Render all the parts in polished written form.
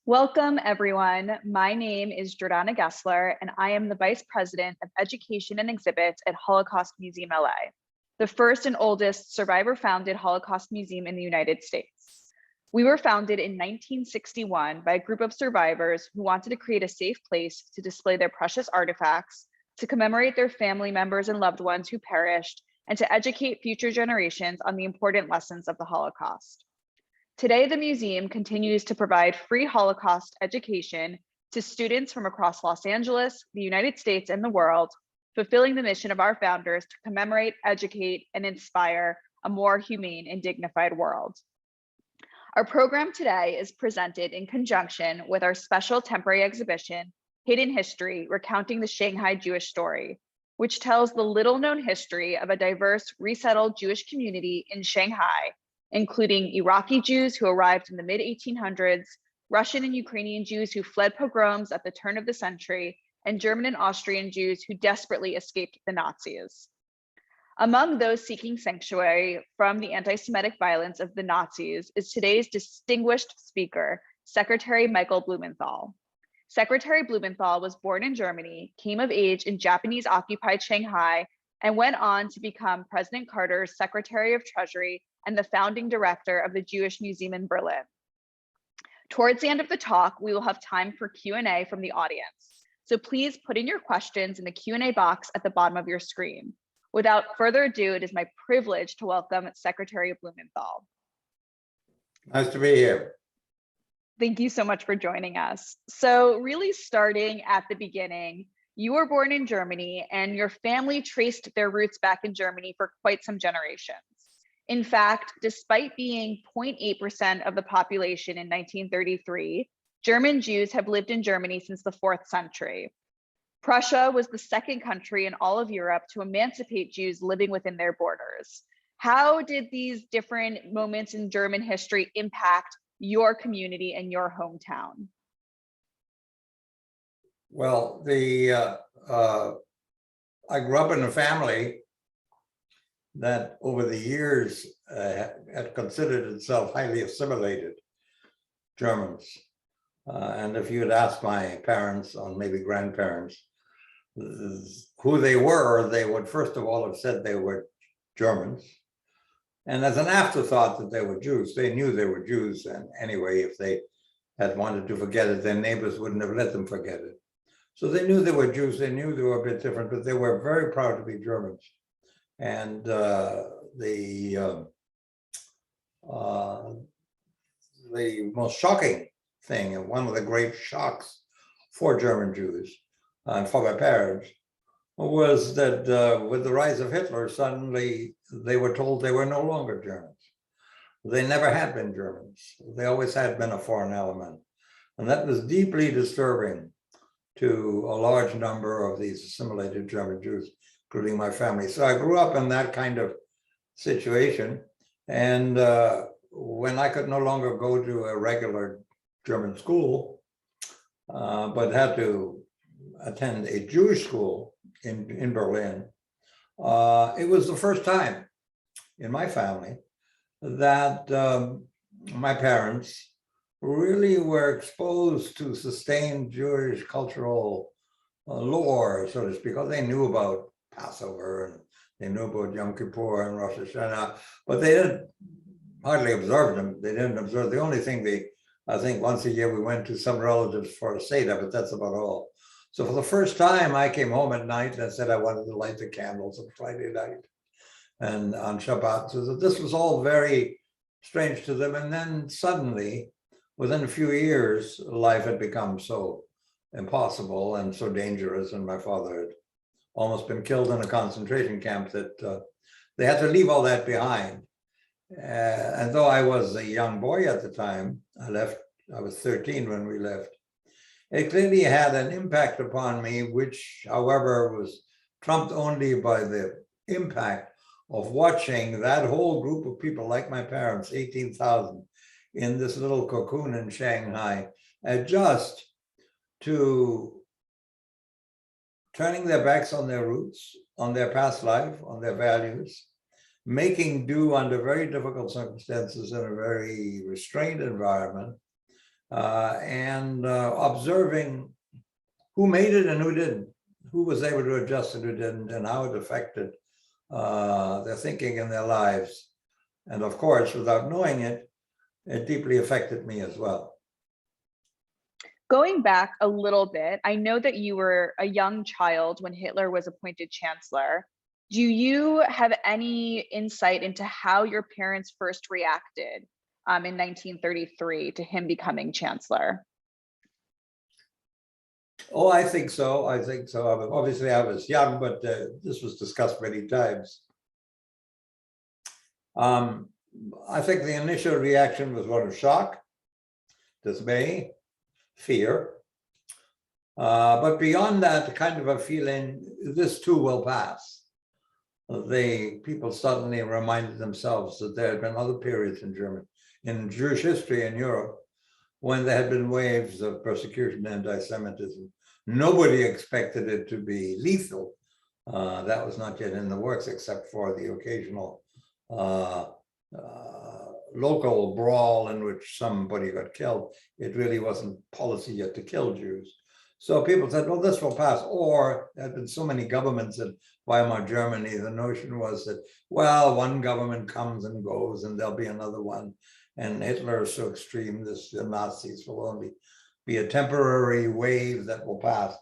Welcome, everyone. My name is Jordanna Gessler, and I am the Vice President of Education and Exhibits at Holocaust Museum LA, the first and oldest survivor-founded Holocaust museum in the United States. We were founded in 1961 by a group of survivors who wanted to create a safe place to display their precious artifacts, to commemorate their family members and loved ones who perished, and to educate future generations on the important lessons of the Holocaust. Today, the museum continues to provide free Holocaust education to students from across Los Angeles, the United States, and the world, fulfilling the mission of our founders to commemorate, educate, and inspire a more humane and dignified world. Our program today is presented in conjunction with our special temporary exhibition, Hidden History, Recounting the Shanghai Jewish Story, which tells the little-known history of a diverse, resettled Jewish community in Shanghai, including Iraqi Jews who arrived in the mid-1800s, Russian and Ukrainian Jews who fled pogroms at the turn of the century, and German and Austrian Jews who desperately escaped the Nazis. Among those seeking sanctuary from the anti-Semitic violence of the Nazis is today's distinguished speaker, Secretary Michael Blumenthal. Secretary Blumenthal was born in Germany, came of age in Japanese-occupied Shanghai, and went on to become President Carter's Secretary of Treasury and the founding director of the Jewish Museum in Berlin. Towards the end of the talk, we will have time for Q&A from the audience. So please put in your questions in the Q&A box at the bottom of your screen. Without further ado, it is my privilege to welcome Secretary Blumenthal. Nice to be here. Thank you so much for joining us. So really starting at the beginning, you were born in Germany and your family traced their roots back in Germany for quite some generations. In fact, despite being 0.8% of the population in 1933, German Jews have lived in Germany since the 4th century. Prussia was the second country in all of Europe to emancipate Jews living within their borders. How did these different moments in German history impact your community and your hometown? Well, I grew up in a family that over the years had considered itself highly assimilated Germans. And if you had asked my parents or maybe grandparents who they were, they would first of all have said they were Germans. And as an afterthought that they were Jews, they knew they were Jews. And anyway, if they had wanted to forget it, their neighbors wouldn't have let them forget it. So they knew they were Jews, they knew they were a bit different, but they were very proud to be Germans. And the most shocking thing, and one of the great shocks for German Jews and for my parents, was that with the rise of Hitler, suddenly they were told they were no longer Germans. They never had been Germans. They always had been a foreign element. And that was deeply disturbing to a large number of these assimilated German Jews, including my family. So I grew up in that kind of situation. And when I could no longer go to a regular German school, but had to attend a Jewish school in Berlin, it was the first time in my family that my parents really were exposed to sustained Jewish cultural lore, so to speak. They knew about Passover and they knew about Yom Kippur and Rosh Hashanah, but they didn't hardly observe them. They didn't observe. The only thing I think once a year we went to some relatives for a Seder, but that's about all. So for the first time, I came home at night and said I wanted to light the candles on Friday night and on Shabbat. So this was all very strange to them. And then suddenly, within a few years, life had become so impossible and so dangerous, and my father had almost been killed in a concentration camp that they had to leave all that behind. And though I was a young boy at the time, I was 13 when we left. It clearly had an impact upon me, which, however, was trumped only by the impact of watching that whole group of people, like my parents, 18,000, in this little cocoon in Shanghai, adjust to turning their backs on their roots, on their past life, on their values, making do under very difficult circumstances in a very restrained environment, and observing who made it and who didn't, who was able to adjust and who didn't, and how it affected their thinking and their lives. And of course, without knowing it, it deeply affected me as well. Going back a little bit, I know that you were a young child when Hitler was appointed chancellor. Do you have any insight into how your parents first reacted in 1933 to him becoming chancellor? Oh, I think so. I think so. Obviously, I was young, but this was discussed many times. I think the initial reaction was one of shock, dismay, fear. But beyond that, kind of a feeling, this too will pass. People suddenly reminded themselves that there had been other periods in Jewish history in Europe, when there had been waves of persecution and anti-Semitism. Nobody expected it to be lethal. That was not yet in the works, except for the occasional local brawl in which somebody got killed. It really wasn't policy yet to kill Jews. So people said, well, this will pass. Or there had been so many governments in Weimar Germany, the notion was that, well, one government comes and goes and there'll be another one. And Hitler is so extreme, the Nazis will only be a temporary wave that will pass.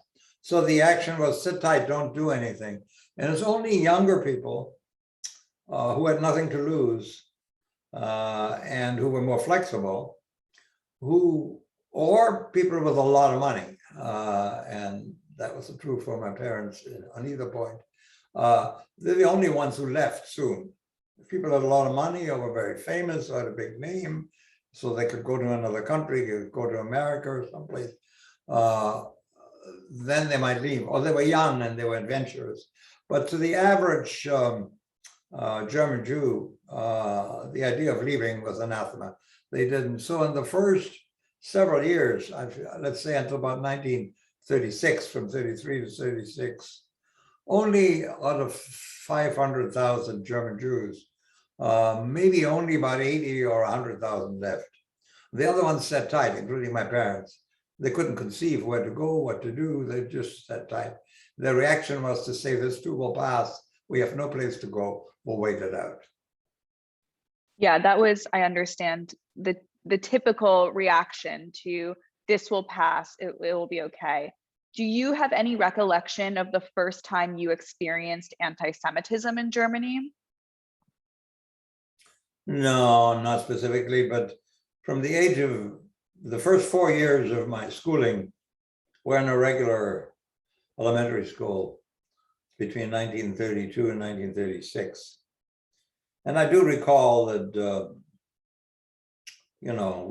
So the action was sit tight, don't do anything. And it's only younger people who had nothing to lose and who were more flexible, or people with a lot of money. And that was true for my parents on either point. They're the only ones who left soon. People had a lot of money or were very famous or had a big name, so they could go to another country, could go to America or someplace. Then they might leave, or they were young and they were adventurous. But to the average German Jew, the idea of leaving was anathema. They didn't. So in the first several years, let's say until about 1936, from 33 to 36, only out of 500,000 German Jews, maybe only about 80 or 100,000 left. The other ones sat tight, including my parents. They couldn't conceive where to go, what to do. They just sat tight. Their reaction was to say, this too will pass. We have no place to go. We'll wait it out. Yeah, that was, I understand, the typical reaction to this will pass, it will be okay. Do you have any recollection of the first time you experienced anti-Semitism in Germany? No, not specifically, but from the age of the first 4 years of my schooling, we're in a regular elementary school between 1932 and 1936. And I do recall that, you know,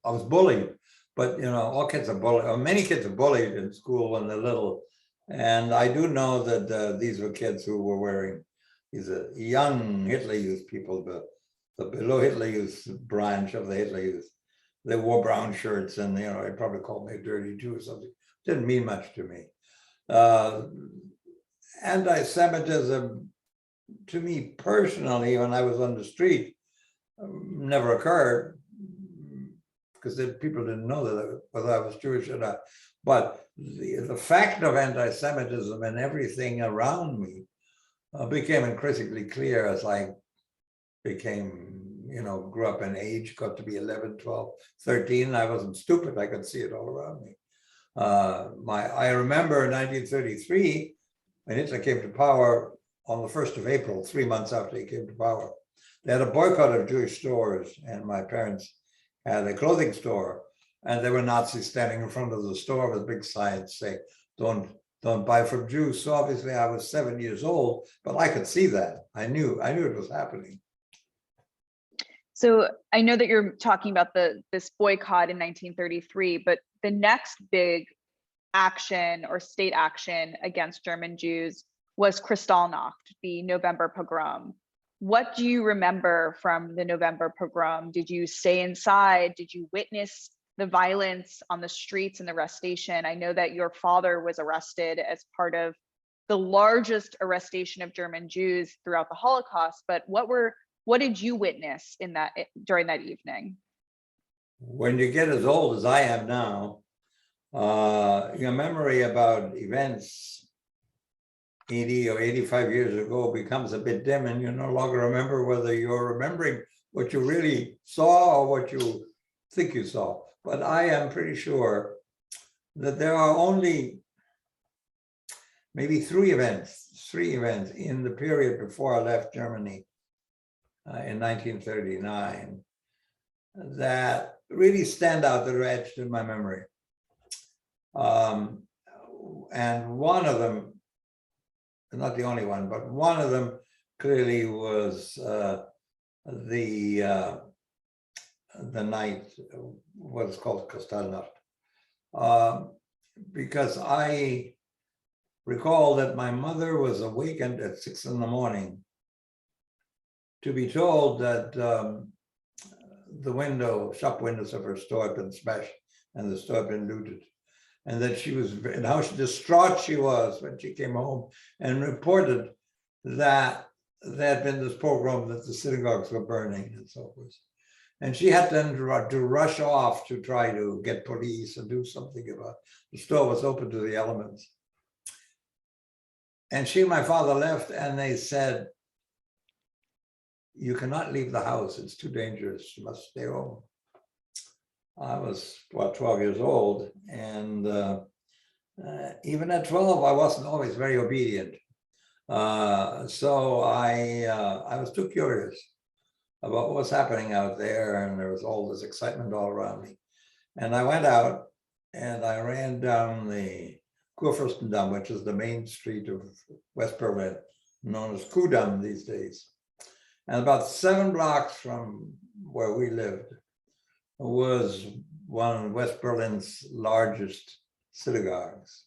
I was bullied, but, you know, all kids are bullied, or many kids are bullied in school when they're little. And I do know that these were kids who were wearing, these are young Hitler Youth people, the below Hitler Youth branch of the Hitler Youth. They wore brown shirts and, you know, they probably called me a dirty Jew or something. Didn't mean much to me. Anti-Semitism, to me personally, when I was on the street, never occurred because people didn't know that whether I was Jewish or not. But the fact of anti-Semitism and everything around me became increasingly clear as I became, you know, grew up in age, got to be 11, 12, 13. I wasn't stupid. I could see it all around me. I remember in 1933, when Hitler came to power on the 1st of April, 3 months after he came to power, they had a boycott of Jewish stores, and my parents had a clothing store, and there were Nazis standing in front of the store with big signs saying, don't buy from Jews. So obviously I was 7 years old, but I could see that. I knew it was happening. So I know that you're talking about this boycott in 1933, but the next big action or state action against German Jews was Kristallnacht, the November pogrom. What do you remember from the November pogrom? Did you stay inside? Did you witness the violence on the streets and the arrestation? I know that your father was arrested as part of the largest arrestation of German Jews throughout the Holocaust, but what did you witness in that during that evening? when you get as old as I am now, your memory about events 80 or 85 years ago becomes a bit dim, and you no longer remember whether you're remembering what you really saw or what you think you saw. But I am pretty sure that there are only maybe three events in the period before I left Germany in 1939 that really stand out, that are etched in my memory. And one of them, not the only one, but one of them clearly was the night, what is called Kristallnacht. Because I recall that my mother was awakened at 6 a.m. to be told that the shop windows of her store had been smashed and the store had been looted. And that she was, and how distraught she was when she came home and reported that there had been this pogrom, that the synagogues were burning and so forth. And she had then to rush off to try to get police and do something about it. The store was open to the elements. And she and my father left, and they said, "You cannot leave the house, it's too dangerous, you must stay home." I was, 12 years old, and even at 12, I wasn't always very obedient. So I was too curious about what was happening out there, and there was all this excitement all around me. And I went out, and I ran down the Kurfürstendamm, which is the main street of West Berlin, known as Kudamm these days. And about 7 blocks from where we lived was one of West Berlin's largest synagogues.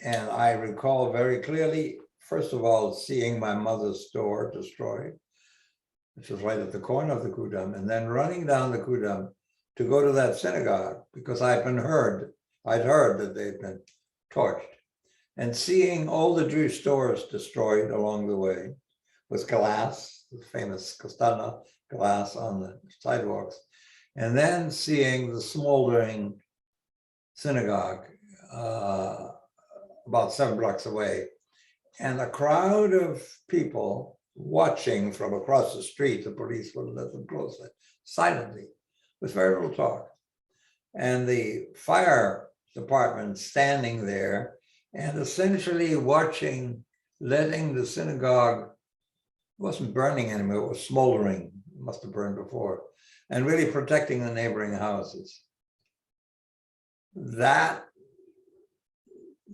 And I recall very clearly, first of all, seeing my mother's store destroyed, which was right at the corner of the Kudamm, and then running down the Kudamm to go to that synagogue because I'd heard that they'd been torched, and seeing all the Jewish stores destroyed along the way with glass, the famous Kristallnacht glass on the sidewalks, and then seeing the smoldering synagogue about 7 blocks away, and a crowd of people watching from across the street. The police wouldn't let them close it, silently, with very little talk. And the fire department standing there and essentially watching, letting the synagogue, it wasn't burning anymore, it was smoldering, it must have burned before, and really protecting the neighboring houses. That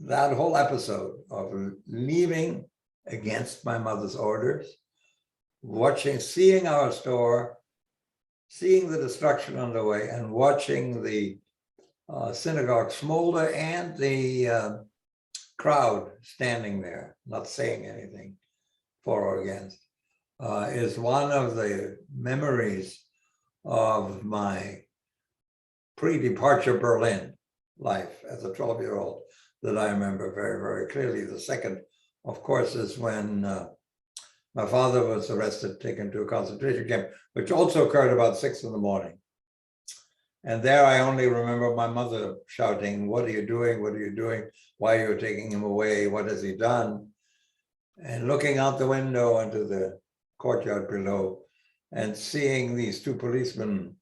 whole episode of leaving against my mother's orders, seeing our store, seeing the destruction underway, and watching the synagogue smolder, and the crowd standing there, not saying anything for or against, is one of the memories of my pre-departure Berlin life as a 12-year-old that I remember very, very clearly. The second, of course, is when my father was arrested, taken to a concentration camp, which also occurred about 6 a.m. And there I only remember my mother shouting, "What are you doing? What are you doing? Why are you taking him away? What has he done?" And looking out the window into the courtyard below and seeing these 2 policemen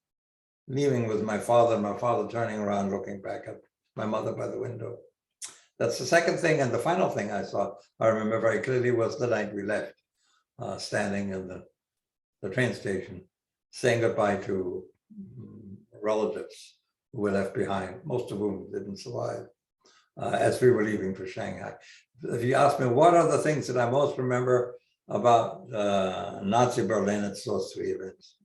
leaving with my father turning around, looking back at my mother by the window. That's the second thing. And the final thing I saw, I remember very clearly, was the night we left, standing in the train station, saying goodbye to relatives who were left behind, most of whom didn't survive, as we were leaving for Shanghai. If you ask me what are the things that I most remember about Nazi Berlin, it's those 3 events.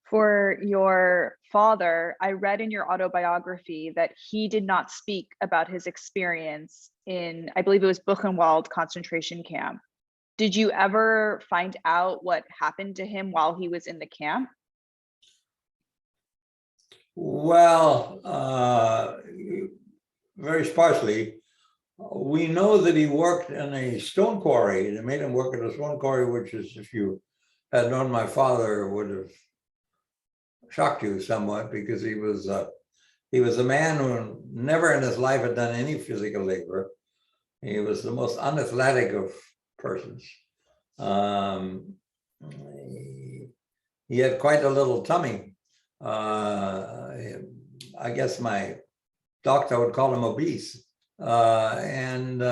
For your father, I read in your autobiography that he did not speak about his experience in, I believe it was Buchenwald concentration camp. Did you ever find out what happened to him while he was in the camp? Well, very sparsely. We know that he worked in a stone quarry. They made him work at a stone quarry, which is, if you had known my father, would have shocked you somewhat because he was a man who never in his life had done any physical labor. He was the most unathletic of persons. He had quite a little tummy. I guess my doctor would call him obese. And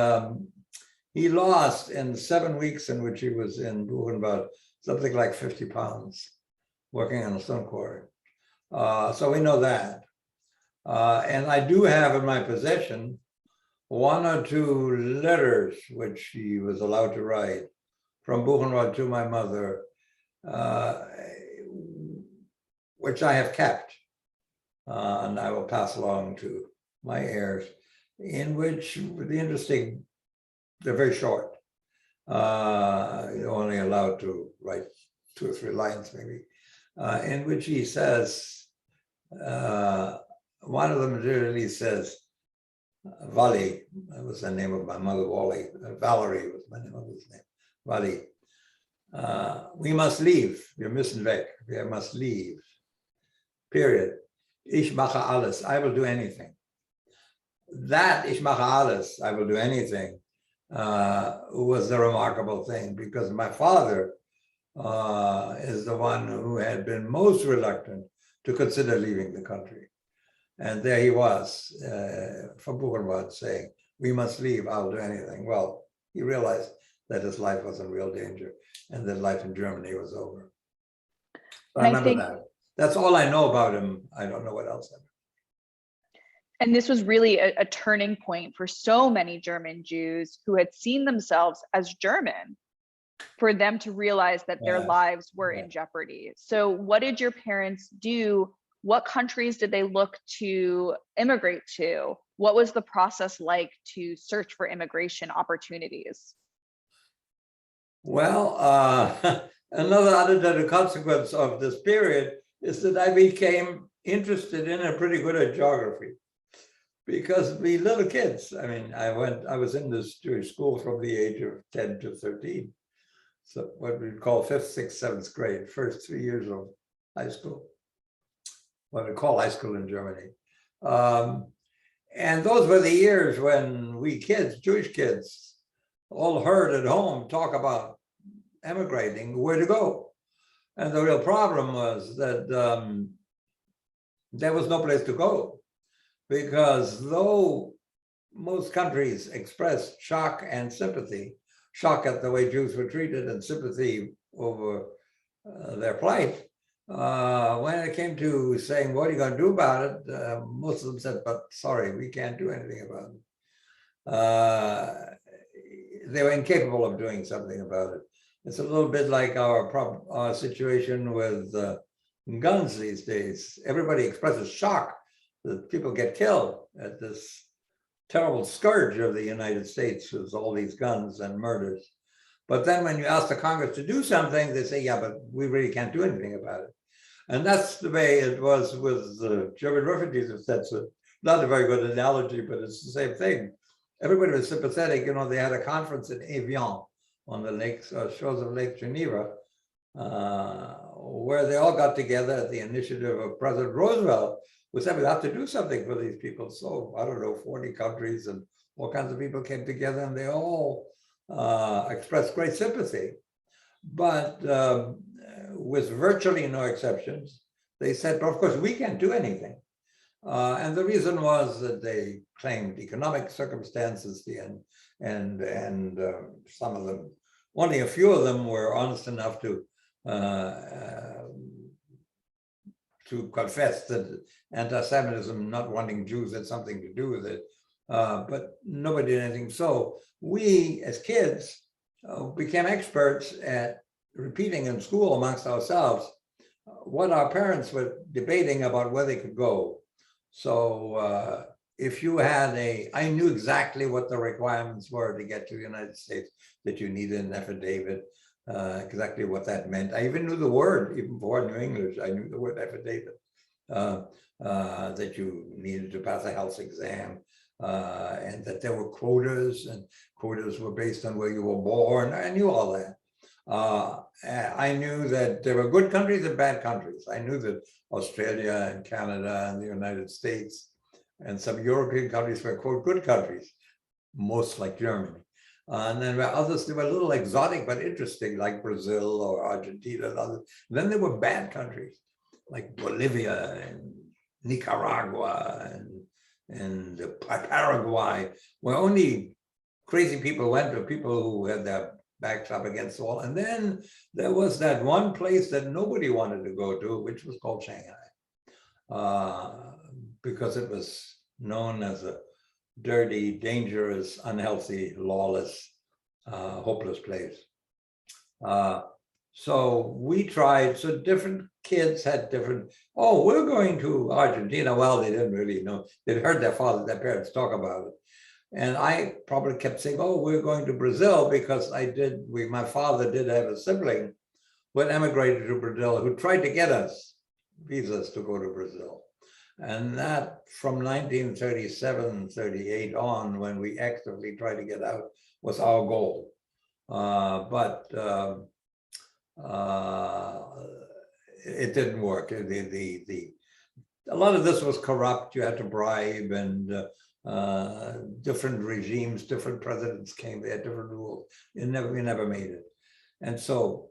he lost in 7 weeks in which he was in Blumenthal something like 50 pounds working on a stone quarry. So we know that. And I do have in my possession 1 or 2 letters which he was allowed to write from Buchenwald to my mother, which I have kept, and I will pass along to my heirs, in which the interesting, they're very short. You're only allowed to write 2 or 3 lines maybe, in which he says, one of them literally says, Vali, that was the name of my mother, Wally. Valerie was my mother's name, Vali. We must leave. Wir müssen weg. We must leave. Period. Ich mache alles. I will do anything. That ich mache alles, I will do anything, was the remarkable thing, because my father is the one who had been most reluctant to consider leaving the country. And there he was from Buchenwald saying, we must leave, I'll do anything. Well, he realized that his life was in real danger and that life in Germany was over. So I remember that. That's all I know about him. I don't know what else I know. And this was really a turning point for so many German Jews who had seen themselves as German, for them to realize that their lives were in jeopardy. So what did your parents do? What countries did they look to immigrate to? What was the process like to search for immigration opportunities? Well, another unintended consequence of this period is that I became interested in and pretty good at geography. Because we little kids, I mean, I was in this Jewish school from the age of 10 to 13. So what we call 5th, 6th, 7th grade, first 3 years of high school. What we call high school in Germany. And those were the years when we kids, Jewish kids, all heard at home talk about emigrating, where to go. And the real problem was that there was no place to go. Because though most countries expressed shock and sympathy, shock at the way Jews were treated and sympathy over their plight, when it came to saying, what are you going to do about it? Most of them said, but sorry, we can't do anything about it. They were incapable of doing something about it. It's a little bit like our situation with guns these days. Everybody expresses shock that people get killed at this terrible scourge of the United States with all these guns and murders. But then when you ask the Congress to do something, they say, yeah, but we really can't do anything about it. And that's the way it was with the German refugees, if that's not a very good analogy, but it's the same thing. Everybody was sympathetic. You know, they had a conference in Evian on the lakes, shores of Lake Geneva, where they all got together at the initiative of President Roosevelt, who said we have to do something for these people. So I don't know, 40 countries and all kinds of people came together and they all expressed great sympathy. But with virtually no exceptions, they said, but of course we can't do anything. And the reason was that they claimed economic circumstances, and some of them, only a few of them were honest enough to confess that anti-Semitism, not wanting Jews, had something to do with it, but nobody did anything. So we, as kids, became experts at repeating in school amongst ourselves what our parents were debating about where they could go. So if you had I knew exactly what the requirements were to get to the United States, that you needed an affidavit, exactly what that meant. I even knew the word, even before I knew English, I knew the word affidavit, that you needed to pass a health exam, and that there were quotas, and quotas were based on where you were born. I knew all that. I knew that there were good countries and bad countries. I knew that Australia and Canada and the United States and some European countries were quote good countries, most like Germany. And then there were others that were a little exotic but interesting, like Brazil or Argentina and others. Then there were bad countries like Bolivia and Nicaragua and Paraguay, where only crazy people went, to people who had their backs up against the wall. And then there was that one place that nobody wanted to go to, which was called Shanghai, because it was known as a dirty, dangerous, unhealthy, lawless, hopeless place. So we tried, so different kids had different, oh, we're going to Argentina. Well, they didn't really know. They'd heard their parents talk about it. And I probably kept saying, oh, we're going to Brazil because my father did have a sibling who had emigrated to Brazil who tried to get us visas to go to Brazil. And that from 1937, 38 on, when we actively tried to get out, was our goal. But it didn't work. A lot of this was corrupt. You had to bribe, and different regimes, different presidents came. They had different rules. We never made it. And so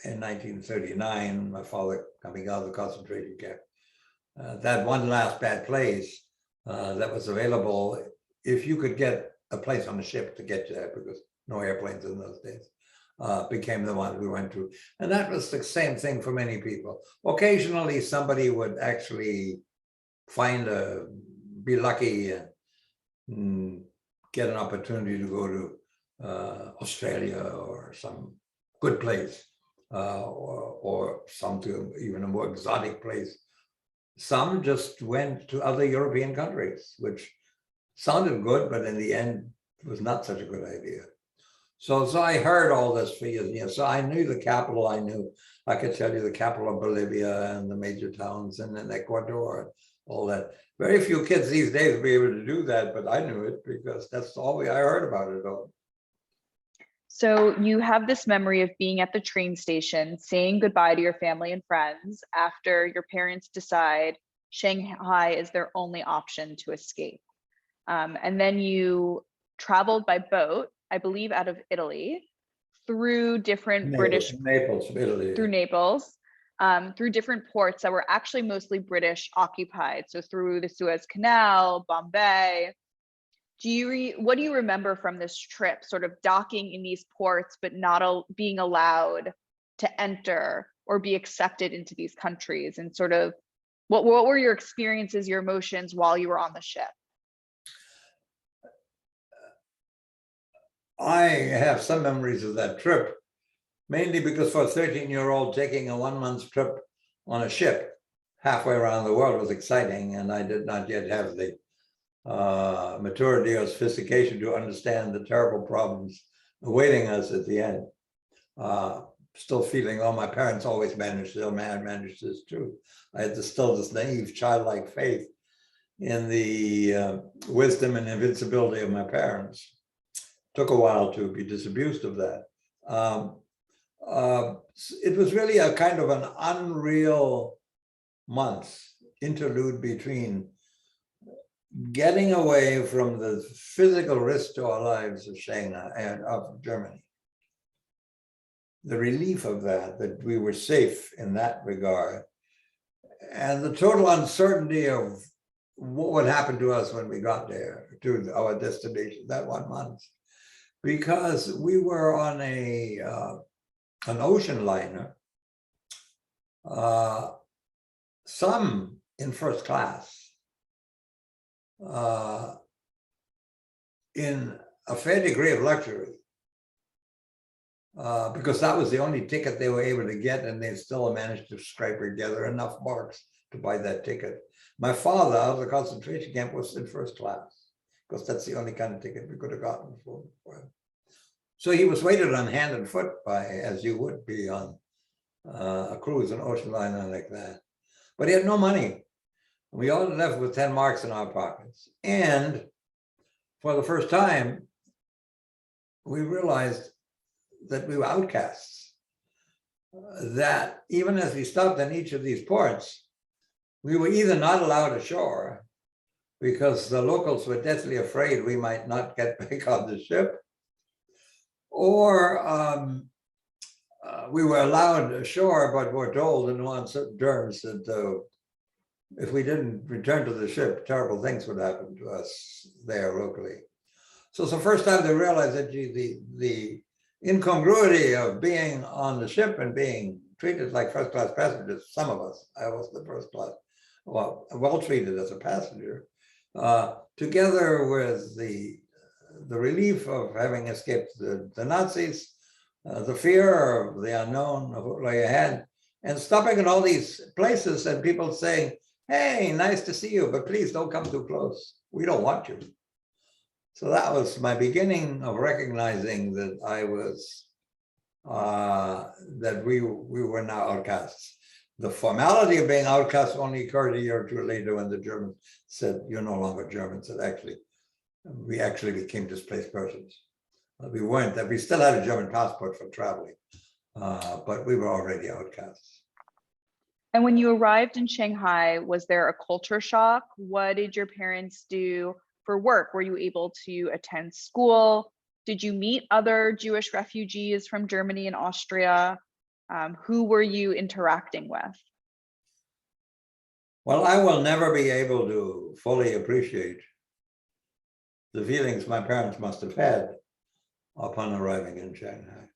in 1939, my father coming out of the concentration camp, that one last bad place that was available, if you could get a place on the ship to get you there, because no airplanes in those days, became the one we went to. And that was the same thing for many people. Occasionally, somebody would actually be lucky and get an opportunity to go to Australia or some good place, or some to even a more exotic place. Some just went to other European countries, which sounded good, but in the end, it was not such a good idea. So I heard all this for years. So I knew the capital. I could tell you the capital of Bolivia and the major towns, and then Ecuador, all that. Very few kids these days would be able to do that, but I knew it because that's all I heard about it all. So you have this memory of being at the train station, saying goodbye to your family and friends after your parents decide Shanghai is their only option to escape. And then you traveled by boat, I believe out of Italy, through different Naples, Italy. Through Naples, through different ports that were actually mostly British occupied. So through the Suez Canal, Bombay. What do you remember from this trip, sort of docking in these ports, but not being allowed to enter or be accepted into these countries? And sort of, what were your experiences, your emotions while you were on the ship? I have some memories of that trip, mainly because for a 13-year-old, taking a 1 month trip on a ship halfway around the world was exciting, and I did not yet have the maturity or sophistication to understand the terrible problems awaiting us at the end. Still feeling, oh, my parents always managed, they'll manage this too. I had still this naive, childlike faith in the wisdom and invincibility of my parents. Took a while to be disabused of that. It was really a kind of an unreal month, interlude between getting away from the physical risk to our lives of Shanghai and of Germany. The relief of that we were safe in that regard, and the total uncertainty of what would happen to us when we got there to our destination that 1 month. Because we were on an ocean liner, some in first class, in a fair degree of luxury, because that was the only ticket they were able to get, and they still managed to scrape together enough marks to buy that ticket. My father, out of the concentration camp, was in first class, because that's the only kind of ticket we could have gotten for him. So he was waited on hand and foot by, as you would be on a cruise, an ocean liner like that. But he had no money. We all left with 10 marks in our pockets. And for the first time, we realized that we were outcasts. that even as we stopped in each of these ports, we were either not allowed ashore because the locals were deathly afraid we might not get back on the ship, or we were allowed ashore, but were told in uncertain terms that if we didn't return to the ship, terrible things would happen to us there locally. So it's the first time they realized that the incongruity of being on the ship and being treated like first-class passengers, some of us, I was the first class, well treated as a passenger, together with the relief of having escaped the Nazis, the fear of the unknown of what lay ahead, and stopping at all these places and people saying, hey, nice to see you, but please don't come too close. We don't want you. So that was my beginning of recognizing that I was, that we were now outcasts. The formality of being outcast only occurred a year or two later when the Germans said, you're no longer Germans. We actually became displaced persons. We weren't, that we still had a German passport for traveling, but we were already outcasts. And when you arrived in Shanghai, was there a culture shock? What did your parents do for work? Were you able to attend school? Did you meet other Jewish refugees from Germany and Austria? Who were you interacting with? Well, I will never be able to fully appreciate the feelings my parents must have had upon arriving in Shanghai,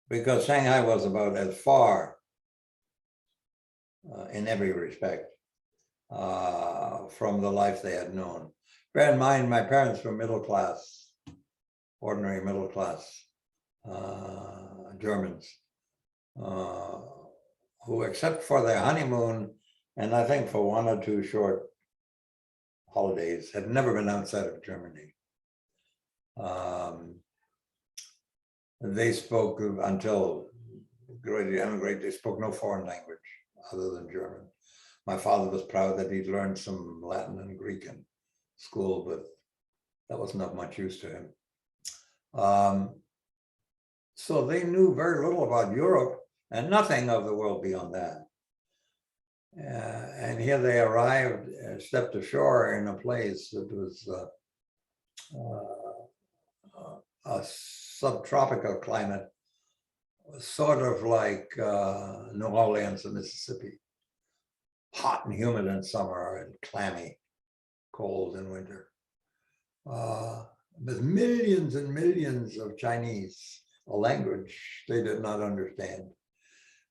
because Shanghai was about as far in every respect from the life they had known. Bear in mind, my parents were middle class, ordinary middle class Germans, who, except for their honeymoon, and I think for one or two short holidays, had never been outside of Germany. They spoke, until ready to emigrate, they spoke no foreign language other than German. My father was proud that he'd learned some Latin and Greek in school, but that wasn't of much use to him. So they knew very little about Europe and nothing of the world beyond that. And here they arrived, stepped ashore in a place that was a subtropical climate, sort of like New Orleans and Mississippi, hot and humid in summer and clammy, cold in winter. With millions and millions of Chinese, a language they did not understand.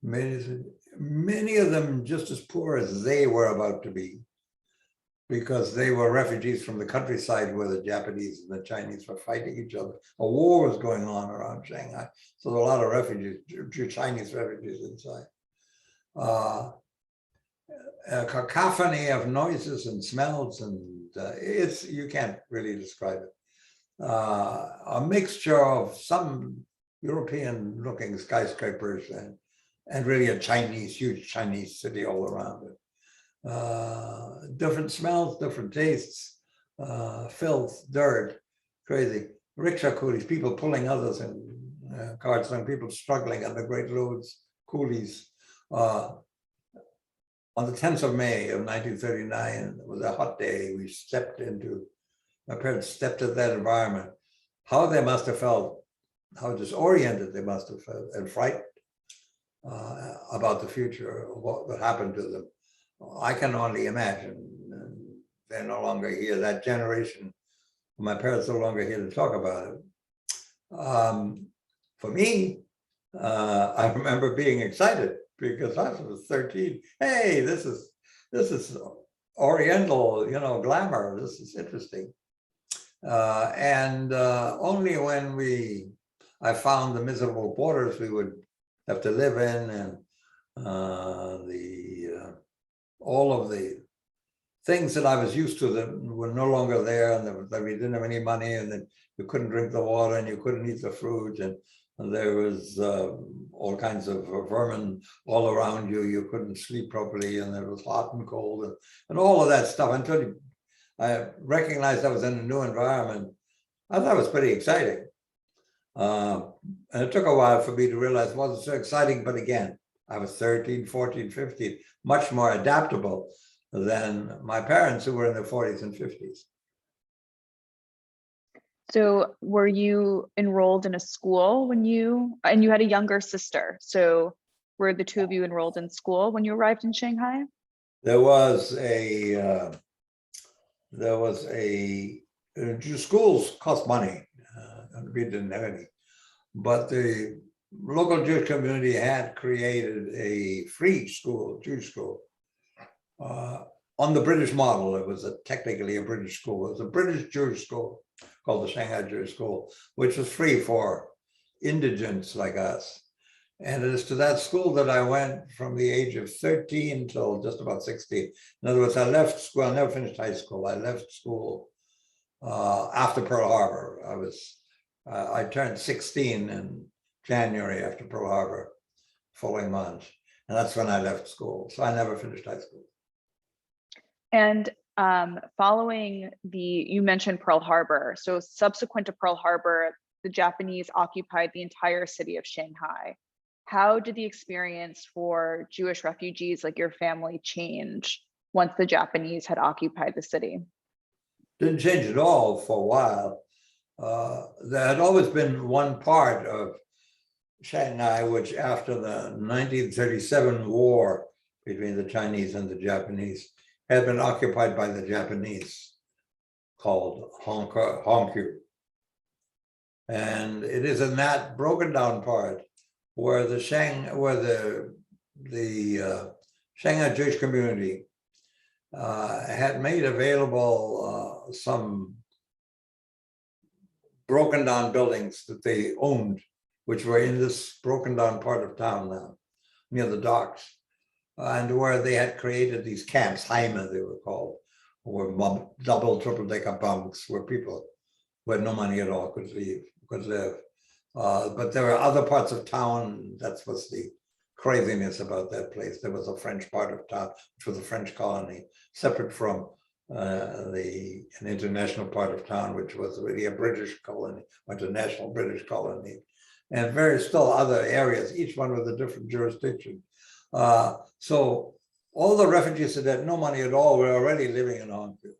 Many of them just as poor as they were about to be, because they were refugees from the countryside where the Japanese and the Chinese were fighting each other. A war was going on around Shanghai. So there were a lot of refugees, Chinese refugees inside. A cacophony of noises and smells, and you can't really describe it. A mixture of some European looking skyscrapers and really a huge Chinese city all around it. Different smells, different tastes, filth, dirt, crazy. Rickshaw coolies, people pulling others in carts, and people struggling under great loads, coolies. On the 10th of May of 1939, it was a hot day. My parents stepped into that environment. How they must have felt, how disoriented they must have felt, and frightened about the future, what would happen to them. I can only imagine. They're no longer here. That generation, my parents are no longer here to talk about it. For me, I remember being excited because I was 13. Hey, this is Oriental, glamour. This is interesting. And only when I found the miserable quarters we would have to live in, and all of the things that I was used to that were no longer there, and that we didn't have any money, and that you couldn't drink the water, and you couldn't eat the fruit, and there was all kinds of vermin all around you. You couldn't sleep properly, and it was hot and cold, and all of that stuff. Until I recognized I was in a new environment, I thought it was pretty exciting. And it took a while for me to realize it wasn't so exciting, but again, I was 13, 14, 15, much more adaptable than my parents who were in their 40s and 50s. So were you enrolled in a school when and you had a younger sister, so were the two of you enrolled in school when you arrived in Shanghai? There was schools cost money, and we didn't have any, but the local Jewish community had created a free school, Jewish school, on the British model. It was technically a British school. It was a British Jewish school called the Shanghai Jewish School, which was free for indigents like us. And it is to that school that I went from the age of 13 till just about 16. In other words, I left school, I never finished high school. I left school after Pearl Harbor. I turned 16 in January after Pearl Harbor, following month. And that's when I left school. So I never finished high school. And following you mentioned Pearl Harbor. So subsequent to Pearl Harbor, the Japanese occupied the entire city of Shanghai. How did the experience for Jewish refugees like your family change once the Japanese had occupied the city? Didn't change at all for a while. There had always been one part of Shanghai, which after the 1937 war between the Chinese and the Japanese had been occupied by the Japanese, called Hongkew. And it is in that broken down part where the Shanghai Jewish community had made available some broken down buildings that they owned, which were in this broken down part of town now, near the docks, and where they had created these camps, Heime they were called, were double, triple decker bunks where people who had no money at all could live. But there were other parts of town. That was the craziness about that place. There was a French part of town, which was a French colony, separate from an international part of town, which was really a British colony, international British colony, and various still other areas, each one with a different jurisdiction. So all the refugees that had no money at all were already living in Hongkew.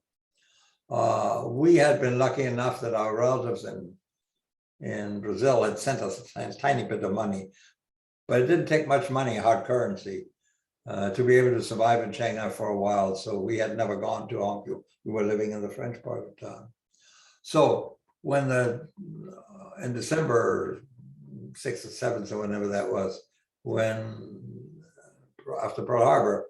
We had been lucky enough that our relatives in Brazil had sent us a tiny bit of money, but it didn't take much money, hard currency, to be able to survive in Shanghai for a while. So we had never gone to Hongkew. We were living in the French part of town. So when in December 6th or 7th or whenever that was, after Pearl Harbor,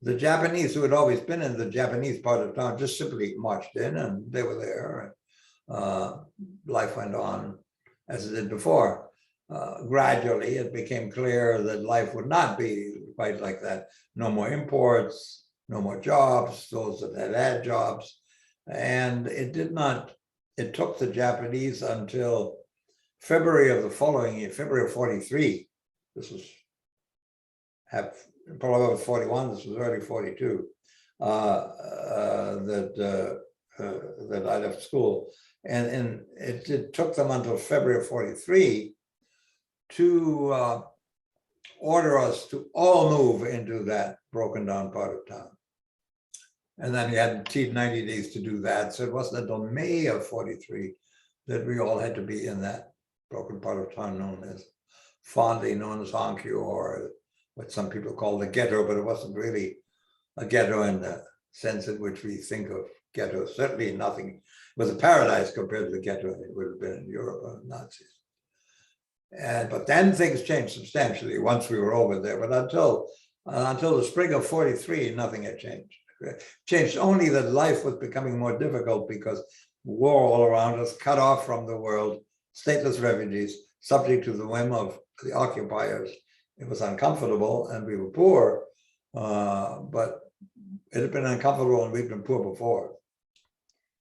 the Japanese who had always been in the Japanese part of town just simply marched in, and they were there. Life went on as it did before. Gradually, it became clear that life would not be quite like that. No more imports, no more jobs, those that had jobs. And it took the Japanese until February of the following year, February of 43. This was probably 41, this was early 42, that I left school. And it took them until February of 43 to order us to all move into that broken down part of town. And then you had 90 days to do that. So it wasn't until May of 43 that we all had to be in that broken part of town fondly known as Hongkew, or what some people call the ghetto, but it wasn't really a ghetto in the sense in which we think of ghetto. Certainly nothing. It was a paradise compared to the ghetto it would have been in Europe under Nazis. But then things changed substantially once we were over there. But until the spring of 43, nothing had changed. Changed only that life was becoming more difficult because war all around us, cut off from the world, stateless refugees, subject to the whim of the occupiers. It was uncomfortable and we were poor, but it had been uncomfortable and we'd been poor before.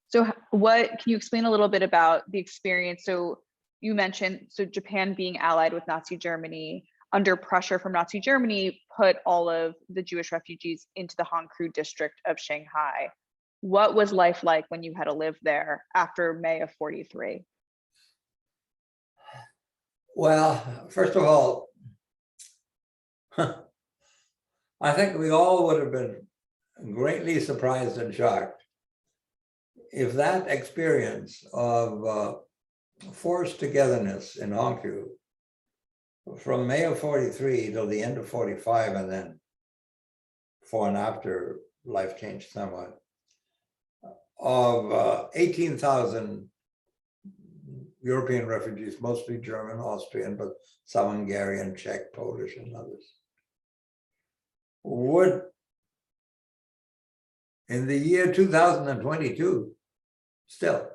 So can you explain a little bit about the experience? So you mentioned, Japan being allied with Nazi Germany, under pressure from Nazi Germany, put all of the Jewish refugees into the Hongkew district of Shanghai. What was life like when you had to live there after May of 43? Well, first of all, I think we all would have been greatly surprised and shocked if that experience of forced togetherness in Hongkew from May of 43 till the end of 45, and then before and after life changed somewhat, of 18,000 European refugees, mostly German, Austrian, but some Hungarian, Czech, Polish, and others, would, in the year 2022, still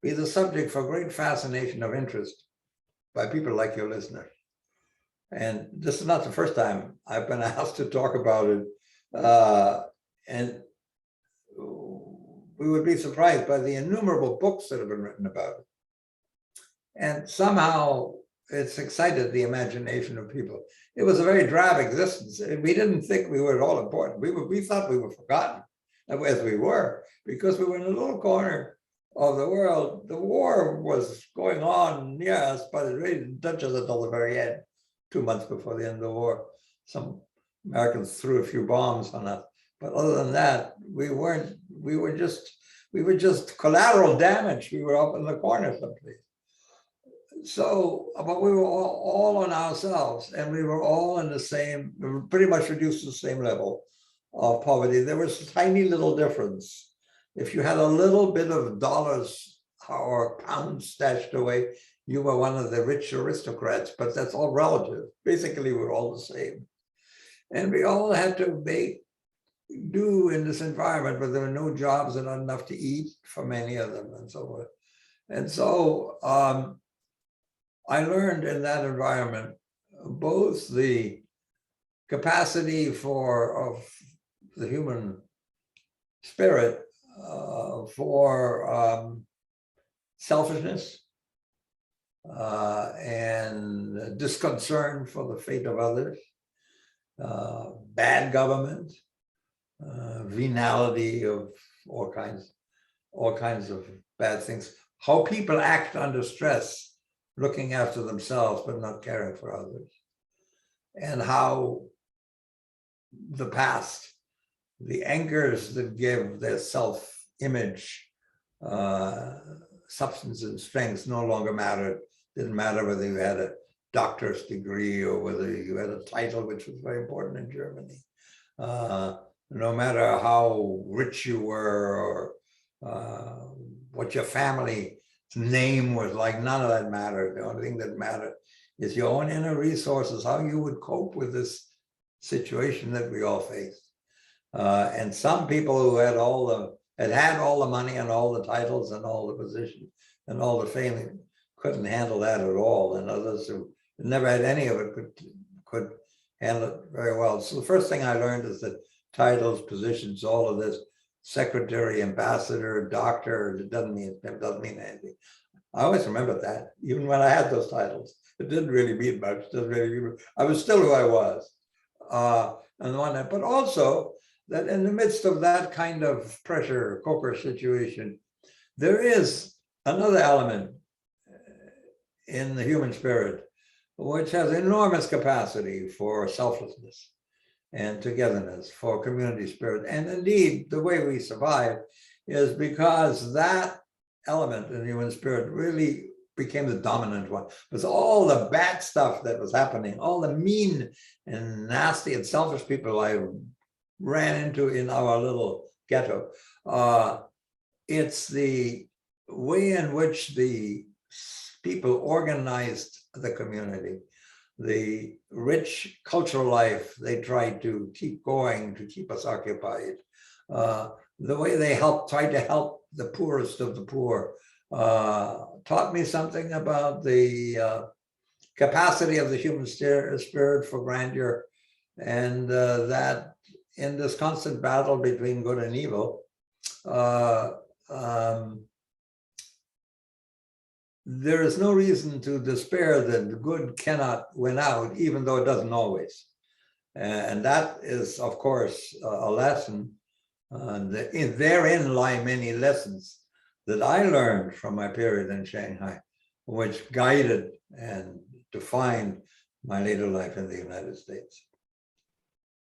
be the subject for great fascination of interest by people like your listener. And this is not the first time I've been asked to talk about it. And we would be surprised by the innumerable books that have been written about it. And somehow it's excited the imagination of people. It was a very drab existence. We didn't think we were at all important. We thought we were forgotten, as we were, because we were in a little corner of the world. The war was going on near us, but it really didn't touch us until the very end, 2 months before the end of the war. Some Americans threw a few bombs on us, but other than that, we were just collateral damage. We were up in the corner someplace. So, but we were all on ourselves, and we were all in the same, pretty much reduced to the same level of poverty. There was a tiny little difference. If you had a little bit of dollars or pounds stashed away, you were one of the rich aristocrats, but that's all relative. Basically, we're all the same. And we all had to make do in this environment, but there were no jobs and not enough to eat for many of them and so forth. And so I learned in that environment both the capacity of the human spirit for selfishness and disconcern for the fate of others, bad government, venality of all kinds of bad things, how people act under stress, looking after themselves but not caring for others, and how the past, the anchors that give their self-image substance and strength no longer mattered. Didn't matter whether you had a doctor's degree or whether you had a title, which was very important in Germany. No matter how rich you were or what your family name was like, none of that mattered. The only thing that mattered is your own inner resources, how you would cope with this situation that we all faced. And some people who had all the money and all the titles and all the positions and all the fame couldn't handle that at all, and others who never had any of it could handle it very well. So the first thing I learned is that titles, positions, all of this, secretary, ambassador, doctor, it doesn't mean anything. I always remembered that, even when I had those titles. It didn't really mean much. I was still who I was. And the one that, but also that in the midst of that kind of pressure cooker situation, there is another element in the human spirit which has enormous capacity for selflessness and togetherness, for community spirit. And indeed, the way we survive is because that element in the human spirit really became the dominant one. Because all the bad stuff that was happening, all the mean and nasty and selfish people I ran into in our little ghetto, it's the way in which the people organized the community, the rich cultural life they tried to keep going, to keep us occupied, the way they tried to help the poorest of the poor, taught me something about the capacity of the human spirit for grandeur, and that in this constant battle between good and evil, there is no reason to despair that good cannot win out, even though it doesn't always. And that is, of course, a lesson. Therein lie many lessons that I learned from my period in Shanghai, which guided and defined my later life in the United States.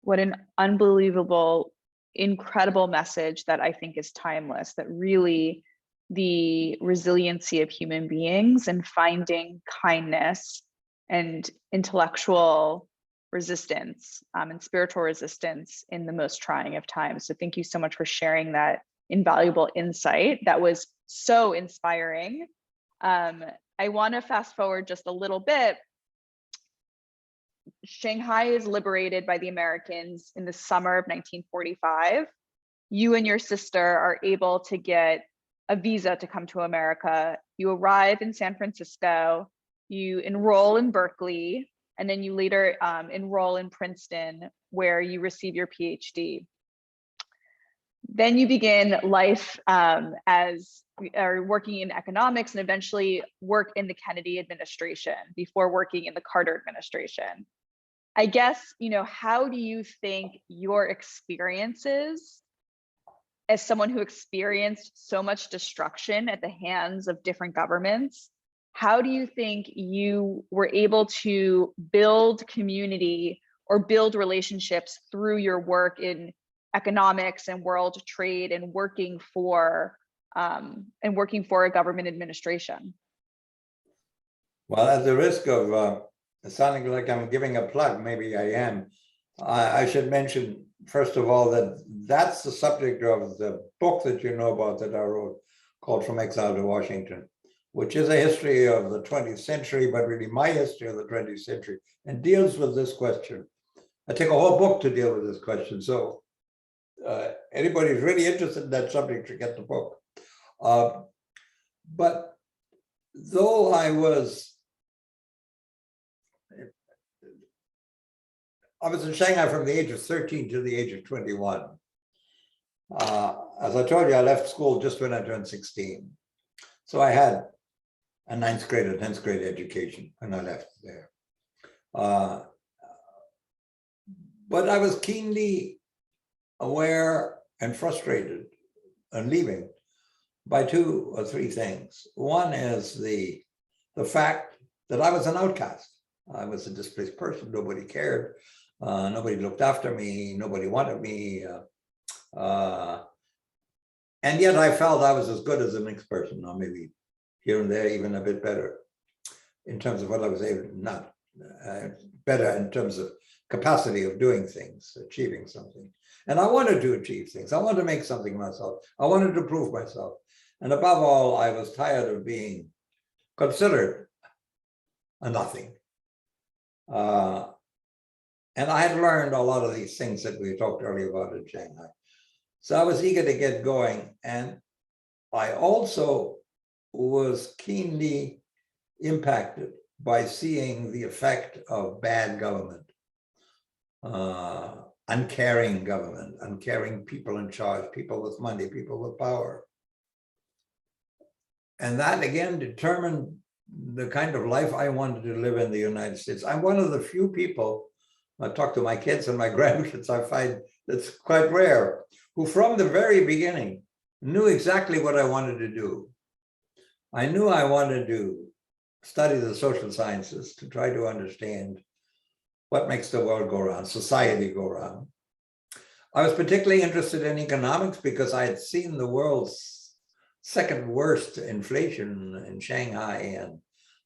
What an unbelievable, incredible message that I think is timeless, that really the resiliency of human beings and finding kindness and intellectual resistance and spiritual resistance in the most trying of times. So thank you so much for sharing that invaluable insight. That was so inspiring. I want to fast forward just a little bit. Shanghai is liberated by the Americans in the summer of 1945. You and your sister are able to get a visa to come to America. You arrive in San Francisco, you enroll in Berkeley, and then you later enroll in Princeton, where you receive your PhD. Then you begin life working in economics and eventually work in the Kennedy administration before working in the Carter administration. I guess, how do you think your experiences as someone who experienced so much destruction at the hands of different governments, how do you think you were able to build community or build relationships through your work in economics and world trade and working for a government administration? Well, at the risk of sounding like I'm giving a plug, maybe I am, I should mention, first of all, that that's the subject of the book that you know about that I wrote, called From Exile to Washington, which is a history of the 20th century, but really my history of the 20th century, and deals with this question. I take a whole book to deal with this question. So anybody who's really interested in that subject should get the book. But though I was in Shanghai from the age of 13 to the age of 21. As I told you, I left school just when I turned 16. So I had a 9th grade or 10th grade education when I left there. But I was keenly aware and frustrated and leaving by 2 or 3 things. One is the fact that I was an outcast. I was a displaced person. Nobody cared. Nobody looked after me. Nobody wanted me. And yet I felt I was as good as the next person, or maybe here and there even a bit better in terms of what I was able to, not better in terms of capacity of doing things, achieving something. And I wanted to achieve things. I wanted to make something myself. I wanted to prove myself. And above all, I was tired of being considered a nothing. And I had learned a lot of these things that we talked earlier about in Shanghai. So I was eager to get going. And I also was keenly impacted by seeing the effect of bad government, uncaring government, uncaring people in charge, people with money, people with power. And that again determined the kind of life I wanted to live in the United States. I'm one of the few people, I talk to my kids and my grandkids, I find it's quite rare, who from the very beginning knew exactly what I wanted to do. I knew I wanted to study the social sciences to try to understand what makes the world go round, society go round. I was particularly interested in economics because I had seen the world's second worst inflation in Shanghai, and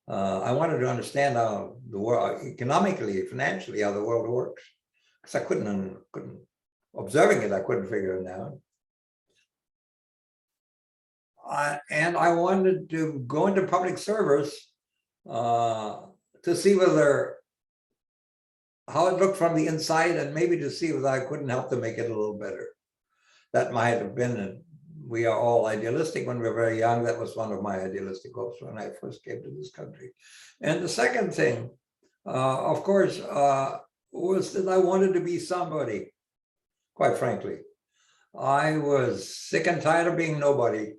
I wanted to understand how the world, economically, financially, how the world works. Because I couldn't observing it, I couldn't figure it out. And I wanted to go into public service to see how it looked from the inside, and maybe to see whether I couldn't help to make it a little better. That might have been, we are all idealistic when we're very young. That was one of my idealistic hopes when I first came to this country. And the second thing, of course, was that I wanted to be somebody, quite frankly. I was sick and tired of being nobody.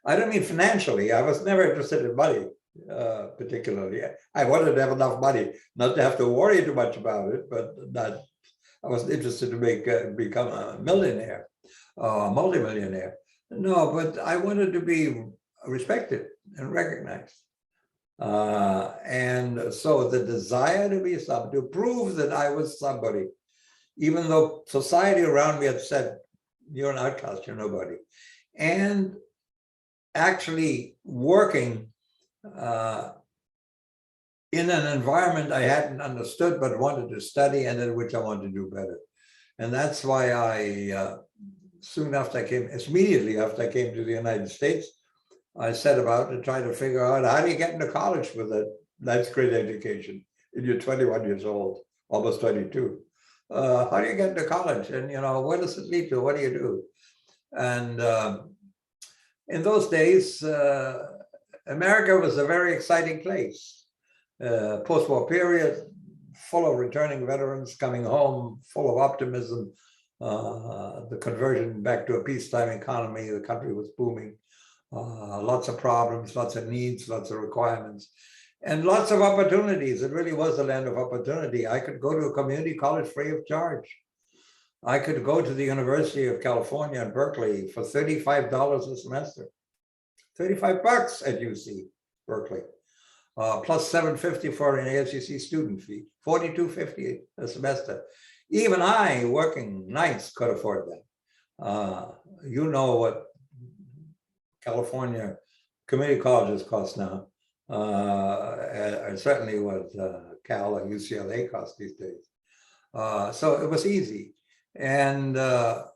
I don't mean financially. I was never interested in money, particularly. I wanted to have enough money, not to have to worry too much about it, but not, I wasn't interested to become a millionaire, multimillionaire. No, but I wanted to be respected and recognized. And so the desire to be somebody, to prove that I was somebody, even though society around me had said, you're an outcast, you're nobody. And actually working in an environment I hadn't understood, but wanted to study and in which I wanted to do better. And that's why I, soon after I came, immediately after I came to the United States, I set about to try to figure out how do you get into college with a nice great education. And you're 21 years old, almost 22. How do you get into college? And, you know, where does it lead to? What do you do? And in those days, America was a very exciting place. Post-war period, full of returning veterans coming home, full of optimism. The conversion back to a peacetime economy, the country was booming. Lots of problems, lots of needs, lots of requirements, and lots of opportunities. It really was a land of opportunity. I could go to a community college free of charge. I could go to the University of California in Berkeley for $35 a semester. 35 bucks at UC Berkeley, plus $750 for an ASUC student fee, $42.50 a semester. Even I, working nights, could afford that. You know what California community colleges cost now, and certainly what Cal or UCLA cost these days. So it was easy. And the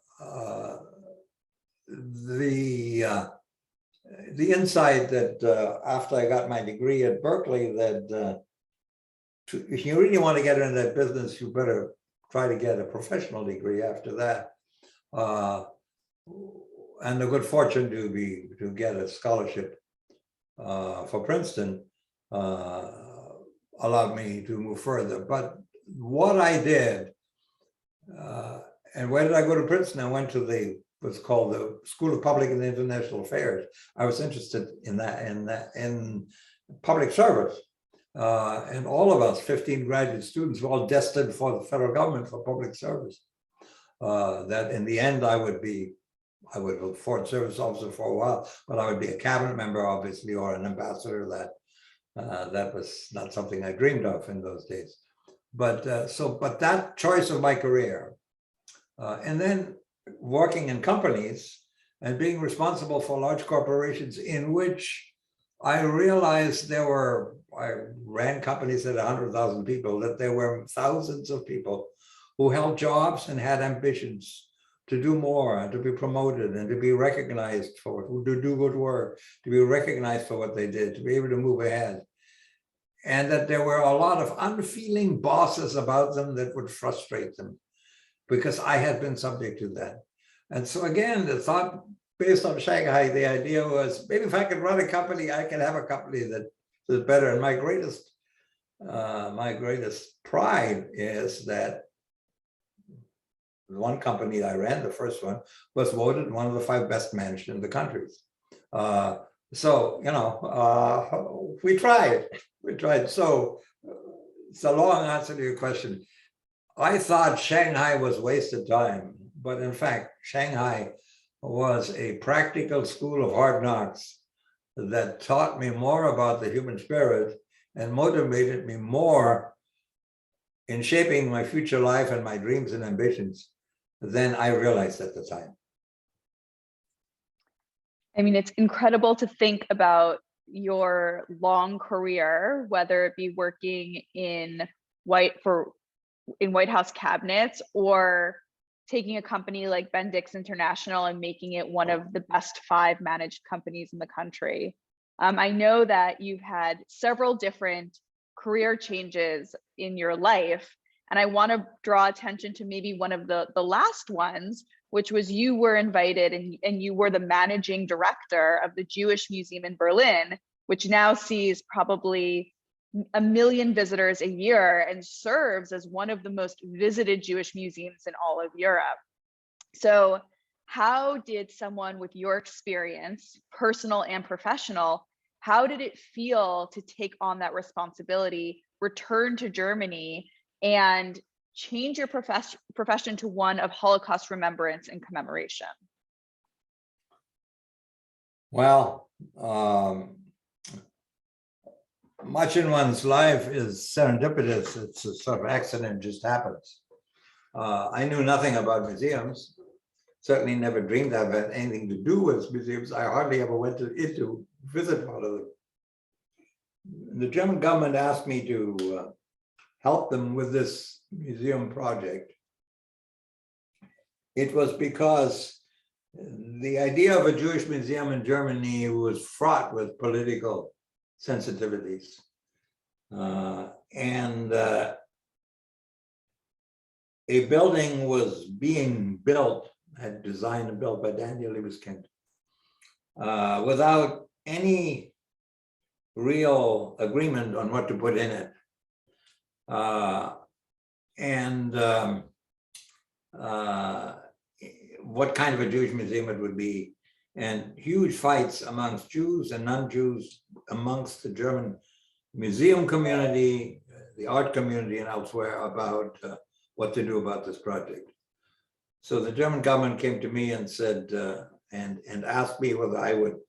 insight that after I got my degree at Berkeley, that if you really want to get into that business, you better try to get a professional degree after that. And the good fortune to get a scholarship for Princeton allowed me to move further. But what I did, and where did I go to Princeton? I went to what's called the School of Public and International Affairs. I was interested in public service. And all of us, 15 graduate students, were all destined for the federal government for public service. That in the end, I would be a foreign service officer for a while, but I would be a cabinet member, obviously, or an ambassador. That was not something I dreamed of in those days. But but that choice of my career, and then working in companies and being responsible for large corporations in which I realized I ran companies at 100,000 people, that there were thousands of people who held jobs and had ambitions to do more and to be promoted and to be recognized for it, to do good work, to be recognized for what they did, to be able to move ahead. And that there were a lot of unfeeling bosses about them that would frustrate them because I had been subject to that. And so again, the thought based on Shanghai, the idea was maybe if I could run a company, I can have a company that is better. And my greatest pride is that one company I ran, the first one, was voted one of the 5 best managed in the country. So, you know, we tried. So it's a long answer to your question. I thought Shanghai was wasted time, but in fact, Shanghai was a practical school of hard knocks that taught me more about the human spirit and motivated me more in shaping my future life and my dreams and ambitions than I realized at the time. I mean, it's incredible to think about your long career, whether it be working in White House cabinets or taking a company like Bendix International and making it one of the best 5 managed companies in the country. I know that you've had several different career changes in your life, and I want to draw attention to maybe one of the last ones, which was you were invited and you were the managing director of the Jewish Museum in Berlin, which now sees probably 1 million visitors a year and serves as one of the most visited Jewish museums in all of Europe. So how did someone with your experience, personal and professional, how did it feel to take on that responsibility, return to Germany, and change your profession to one of Holocaust remembrance and commemoration? Well, much in one's life is serendipitous. It's a sort of accident, just happens. I knew nothing about museums, certainly never dreamed I had anything to do with museums. I hardly ever went to visit one of them. The German government asked me to help them with this museum project. It was because the idea of a Jewish museum in Germany was fraught with political sensitivities. And a building was being built, had designed and built by Daniel Liebeskind, without any real agreement on what to put in it. What kind of a Jewish museum it would be, and huge fights amongst Jews and non-Jews, amongst the German museum community, the art community, and elsewhere about what to do about this project. So the German government came to me and said, and asked me whether I would,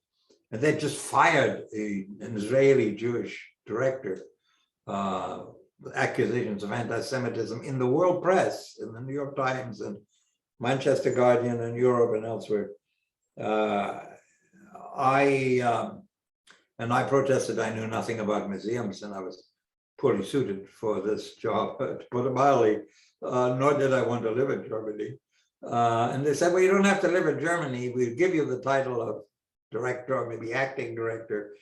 and they just fired an Israeli Jewish director with accusations of anti-Semitism in the world press, in the New York Times and Manchester Guardian and Europe and elsewhere. I protested. I knew nothing about museums, and I was poorly suited for this job, to put it mildly, nor did I want to live in Germany. And they said, well, you don't have to live in Germany. We'll give you the title of director or maybe acting director.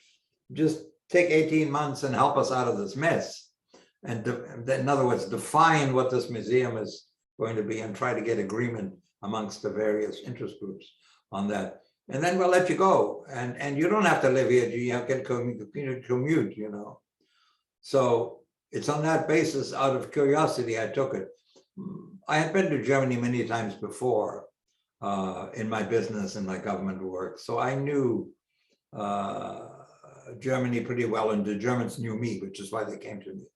Just take 18 months and help us out of this mess. And in other words, define what this museum is going to be and try to get agreement amongst the various interest groups on that. And then we'll let you go. And you don't have to live here. You can commute, you know. So it's on that basis, out of curiosity, I took it. I had been to Germany many times before in my business and my government work. So I knew Germany pretty well, and the Germans knew me, which is why they came to me.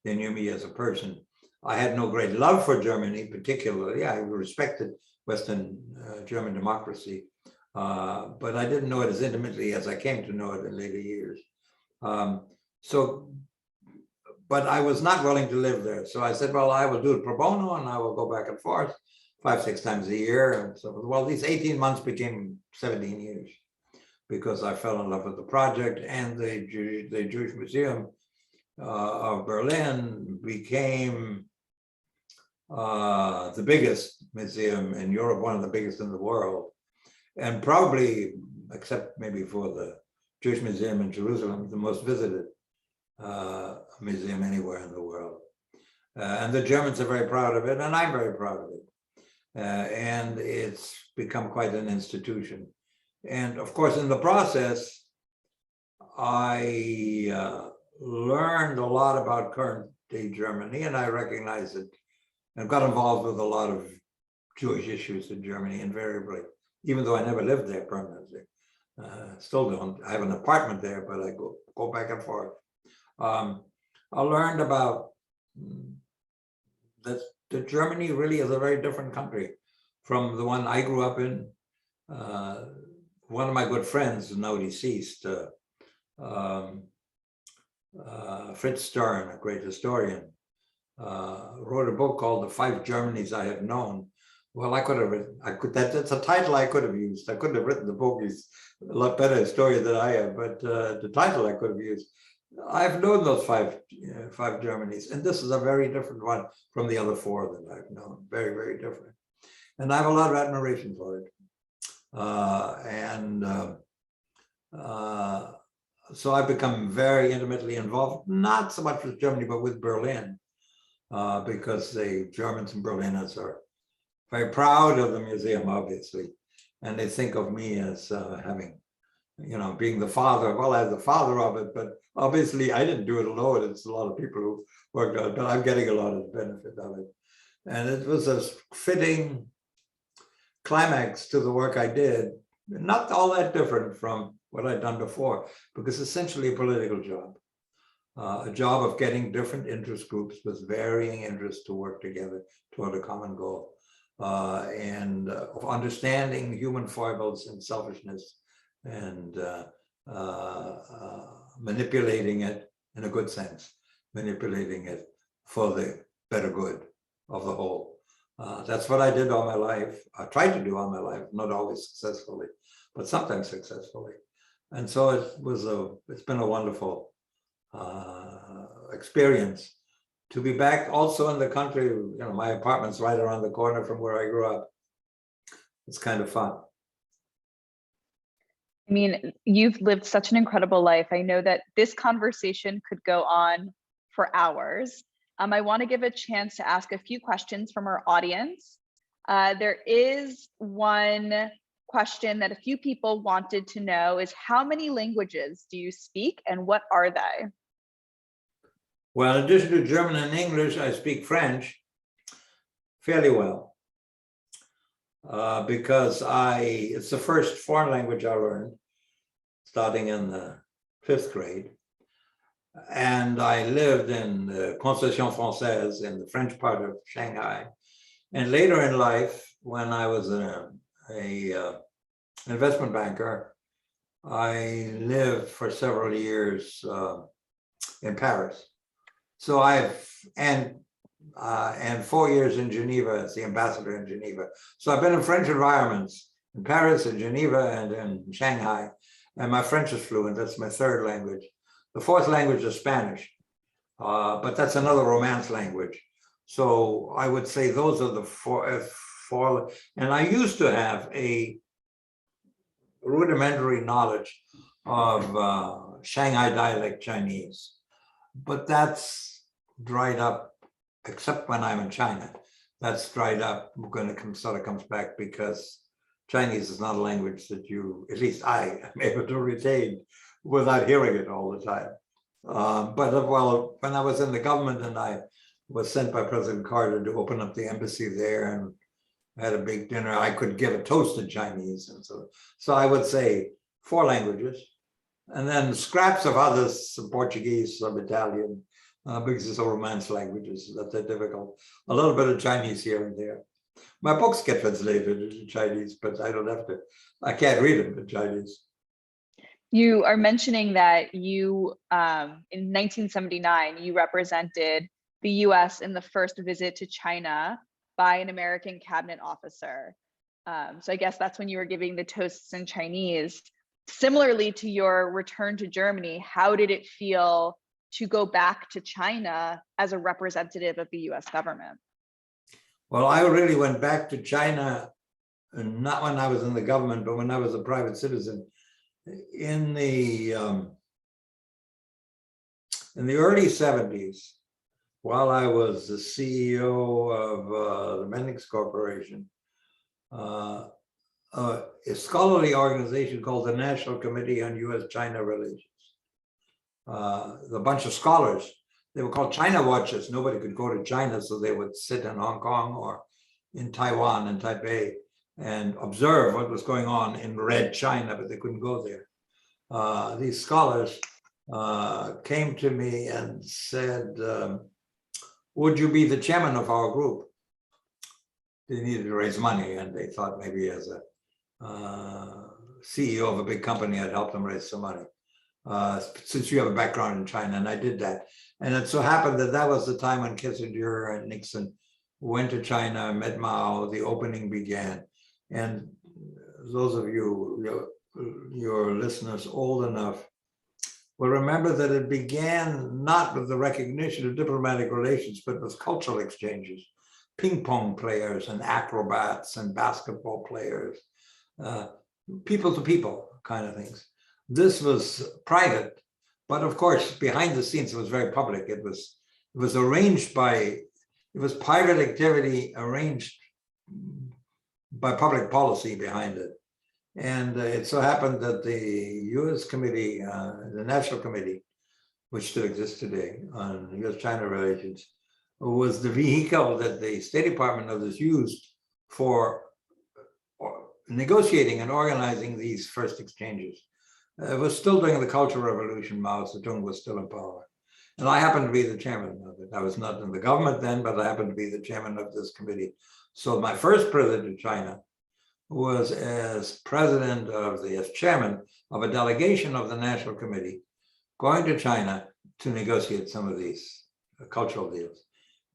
They knew me as a person. I had no great love for Germany, particularly. I respected Western German democracy, but I didn't know it as intimately as I came to know it in later years. But I was not willing to live there. So I said, well, I will do it pro bono, and I will go back and forth 5-6 times a year. And so, well, these 18 months became 17 years because I fell in love with the project, and the Jewish Museum of Berlin became the biggest museum in Europe, one of the biggest in the world, and probably, except maybe for the Jewish Museum in Jerusalem, the most visited museum anywhere in the world. And the Germans are very proud of it, and I'm very proud of it. And it's become quite an institution. And of course, in the process, I learned a lot about current day Germany, and I recognized it and got involved with a lot of Jewish issues in Germany invariably, even though I never lived there permanently. Still don't. I have an apartment there, but I go back and forth. I learned about that Germany really is a very different country from the one I grew up in. One of my good friends, now deceased, Fritz Stern, a great historian, wrote a book called The 5 Germanys I Have Known. Well, I could have written, that's a title I could have used. I couldn't have written the book. He's a lot better historian than I am, but the title I could have used. I've known those 5 Germanys, and this is a very different one from the other 4 that I've known. Very, very different. And I have a lot of admiration for it. So I've become very intimately involved, not so much with Germany, but with Berlin, because the Germans and Berliners are very proud of the museum, obviously. And they think of me as having, being the father. Well, I'm the father of it, but obviously I didn't do it alone. It's a lot of people who worked on it, but I'm getting a lot of the benefit of it. And it was a fitting climax to the work I did, not all that different from what I'd done before, because essentially a political job, a job of getting different interest groups with varying interests to work together toward a common goal, and of understanding human foibles and selfishness and manipulating it in a good sense, manipulating it for the better good of the whole. That's what I did all my life. I tried to do all my life, not always successfully, but sometimes successfully. And so it's been a wonderful experience to be back also in the country. You know, my apartment's right around the corner from where I grew up. It's kind of fun. I mean, you've lived such an incredible life. I know that this conversation could go on for hours. I want to give a chance to ask a few questions from our audience. There is one question that a few people wanted to know is, how many languages do you speak and what are they? Well, in addition to German and English, I speak French fairly well because it's the first foreign language I learned starting in the 5th grade. And I lived in the Concession Française in the French part of Shanghai. And later in life, when I was an investment banker, I lived for several years in Paris. So and 4 years in Geneva as the ambassador in Geneva. So I've been in French environments in Paris, in Geneva, and in Shanghai. And my French is fluent. That's my 3rd language. The 4th language is Spanish, but that's another Romance language. So I would say those are the four. And I used to have a rudimentary knowledge of Shanghai dialect Chinese, but that's dried up, except when I'm in China. That's dried up when it sort of comes back, because Chinese is not a language that at least I am able to retain without hearing it all the time. But well, when I was in the government and I was sent by President Carter to open up the embassy there and had a big dinner, I could give a toast in Chinese. And so I would say 4 languages, and then scraps of others, some Portuguese, some Italian, because it's all Romance languages that they're difficult. A little bit of Chinese here and there. My books get translated into Chinese, but I don't have to. I can't read them in Chinese. You are mentioning that you, in 1979, you represented the US in the first visit to China by an American cabinet officer. So I guess that's when you were giving the toasts in Chinese. Similarly to your return to Germany, how did it feel to go back to China as a representative of the US government? Well, I really went back to China, not when I was in the government, but when I was a private citizen. In the early 70s, while I was the CEO of the Mendix Corporation, a scholarly organization called the National Committee on U.S.-China Relations. A bunch of scholars, they were called China Watchers. Nobody could go to China, so they would sit in Hong Kong or in Taiwan and Taipei and observe what was going on in Red China, but they couldn't go there. These scholars came to me and said, would you be the chairman of our group? They needed to raise money, and they thought maybe as a CEO of a big company, I'd help them raise some money. Since you have a background in China, and I did that. And it so happened that that was the time when Kissinger and Nixon went to China, met Mao, the opening began. And those of you, your listeners old enough, will remember that it began not with the recognition of diplomatic relations, but with cultural exchanges, ping pong players and acrobats and basketball players, people to people kind of things. This was private, but of course, behind the scenes, it was very public. It was arranged by, it was private activity arranged by public policy behind it. And it so happened that the U.S. committee, the National Committee, which still exists today on U.S.-China relations, was the vehicle that the State Department others used for negotiating and organizing these first exchanges. It was still during the Cultural Revolution. Mao Zedong was still in power. And I happened to be the chairman of it. I was not in the government then, but I happened to be the chairman of this committee. So my first visit to China was as president of as chairman of a delegation of the National Committee, going to China to negotiate some of these cultural deals.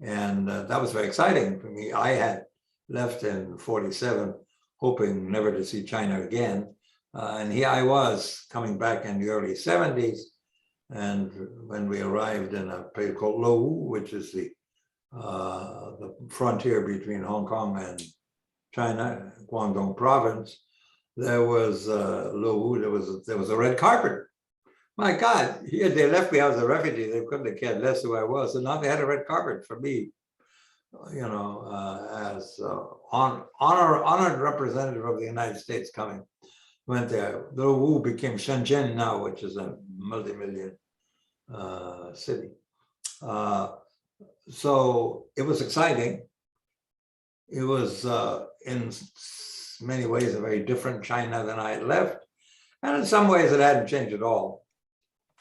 And that was very exciting for me. I had left in 47, hoping never to see China again. And here I was coming back in the early 70s. And when we arrived in a place called Lou, which is the frontier between Hong Kong and China, Guangdong province, there was Lou, there was a red carpet. My God, here they left me as a refugee. They couldn't have cared less who I was. And now they had a red carpet for me, as honored representative of the United States coming. Went there. The Wu became Shenzhen now, which is a multi-million city. So it was exciting. It was in many ways a very different China than I had left. And in some ways it hadn't changed at all.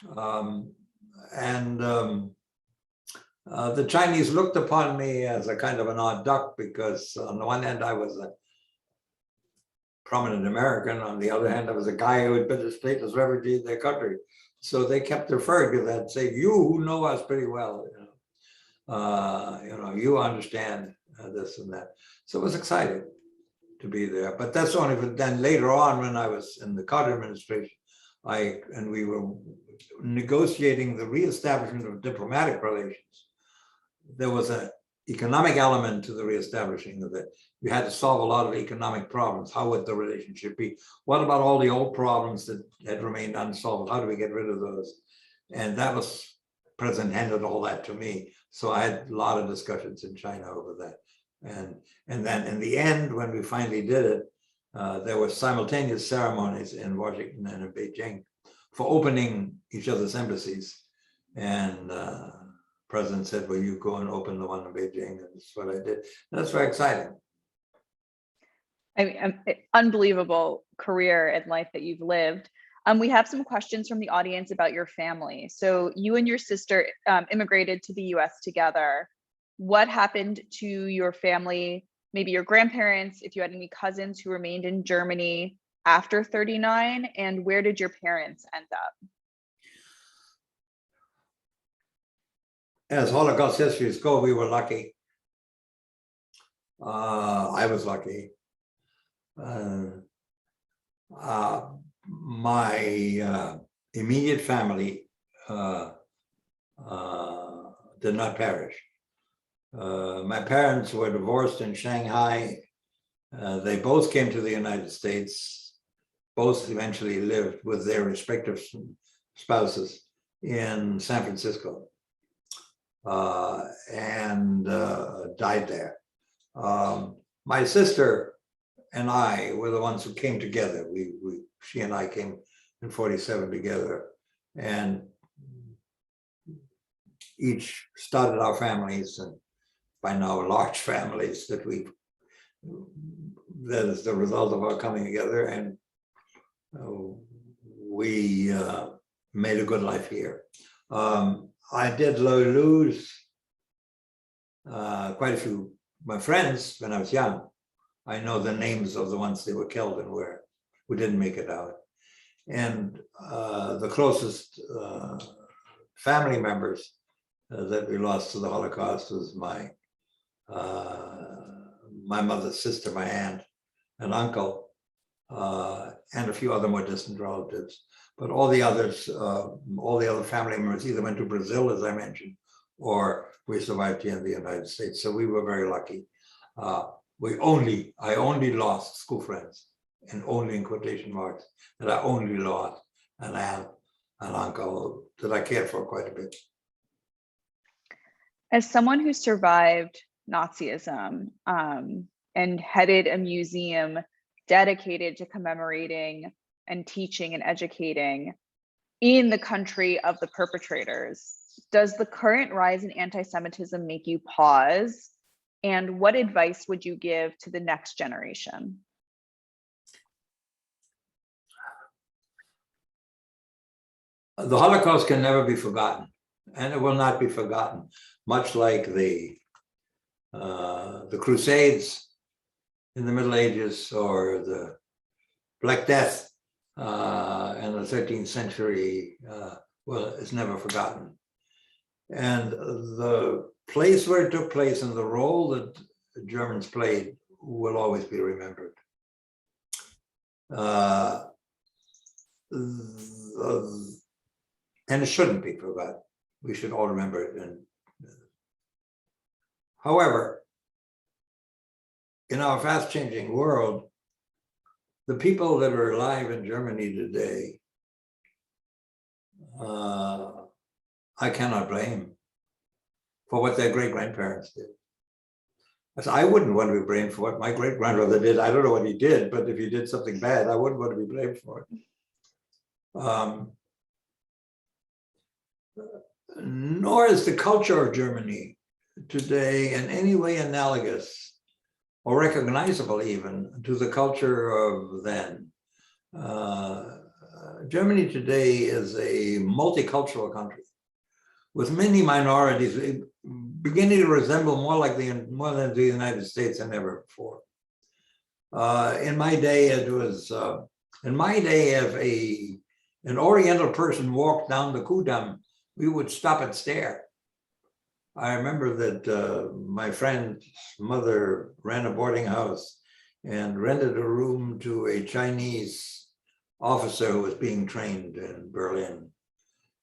The Chinese looked upon me as a kind of an odd duck because on the one hand I was a prominent American, on the other hand I was a guy who had been a stateless refugee in their country. So they kept referring to that, saying, "You know us pretty well, you understand this and that." So it was exciting to be there. But that's only then later on when I was in the Carter administration, we were negotiating the reestablishment of diplomatic relations. There was an economic element to the reestablishing of it. You had to solve a lot of economic problems. How would the relationship be? What about all the old problems that had remained unsolved? How do we get rid of those? And that was, President handed all that to me. So I had a lot of discussions in China over that. And then in the end, when we finally did it, there were simultaneous ceremonies in Washington and in Beijing for opening each other's embassies. And President said, "Well, you go and open the one in Beijing." And that's what I did. And that's very exciting. I mean, unbelievable career and life that you've lived. We have some questions from the audience about your family. So you and your sister immigrated to the US together. What happened to your family, maybe your grandparents, if you had any cousins who remained in Germany after 39, and where did your parents end up? As Holocaust histories go, we were lucky. I was lucky. My immediate family did not perish. My parents were divorced in Shanghai. They both came to the United States. Both eventually lived with their respective spouses in San Francisco and died there. My sister and I were the ones who came together. She and I came in 47 together, and each started our families, and by now large families that is the result of our coming together, and we made a good life here. I did lose quite a few of my friends when I was young. I know the names of the ones they were killed and who didn't make it out. And the closest family members that we lost to the Holocaust was my mother's sister, my aunt, and uncle, and a few other more distant relatives. But all the others, all the other family members either went to Brazil, as I mentioned, or we survived here in the United States. So we were very lucky. I only lost school friends, and only in quotation marks, that I only lost an aunt, an uncle that I cared for quite a bit. As someone who survived Nazism and headed a museum dedicated to commemorating and teaching and educating in the country of the perpetrators, does the current rise in anti-Semitism make you pause? And what advice would you give to the next generation? The Holocaust can never be forgotten, and it will not be forgotten, much like the Crusades in the Middle Ages, or the Black Death in the 13th century well, it's never forgotten. And the place where it took place and the role that the Germans played will always be remembered. And it shouldn't be forgotten. We should all remember it. And however, in our fast-changing world, the people that are alive in Germany today, I cannot blame for what their great-grandparents did. I wouldn't want to be blamed for what my great-grandfather did. I don't know what he did, but if he did something bad, I wouldn't want to be blamed for it. Nor is the culture of Germany today in any way analogous or recognizable even to the culture of then. Germany today is a multicultural country with many minorities beginning to resemble more than the United States than ever before. In my day, if an Oriental person walked down the Kudamm, we would stop and stare. I remember that my friend's mother ran a boarding house and rented a room to a Chinese officer who was being trained in Berlin.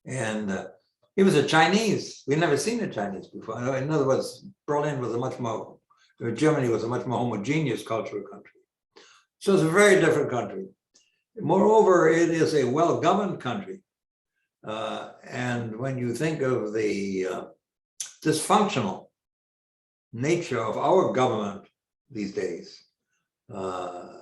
And he was a Chinese. We'd never seen a Chinese before. In other words, Germany was a much more homogeneous cultural country. So it's a very different country. Moreover, it is a well-governed country. And when you think of the dysfunctional nature of our government these days, and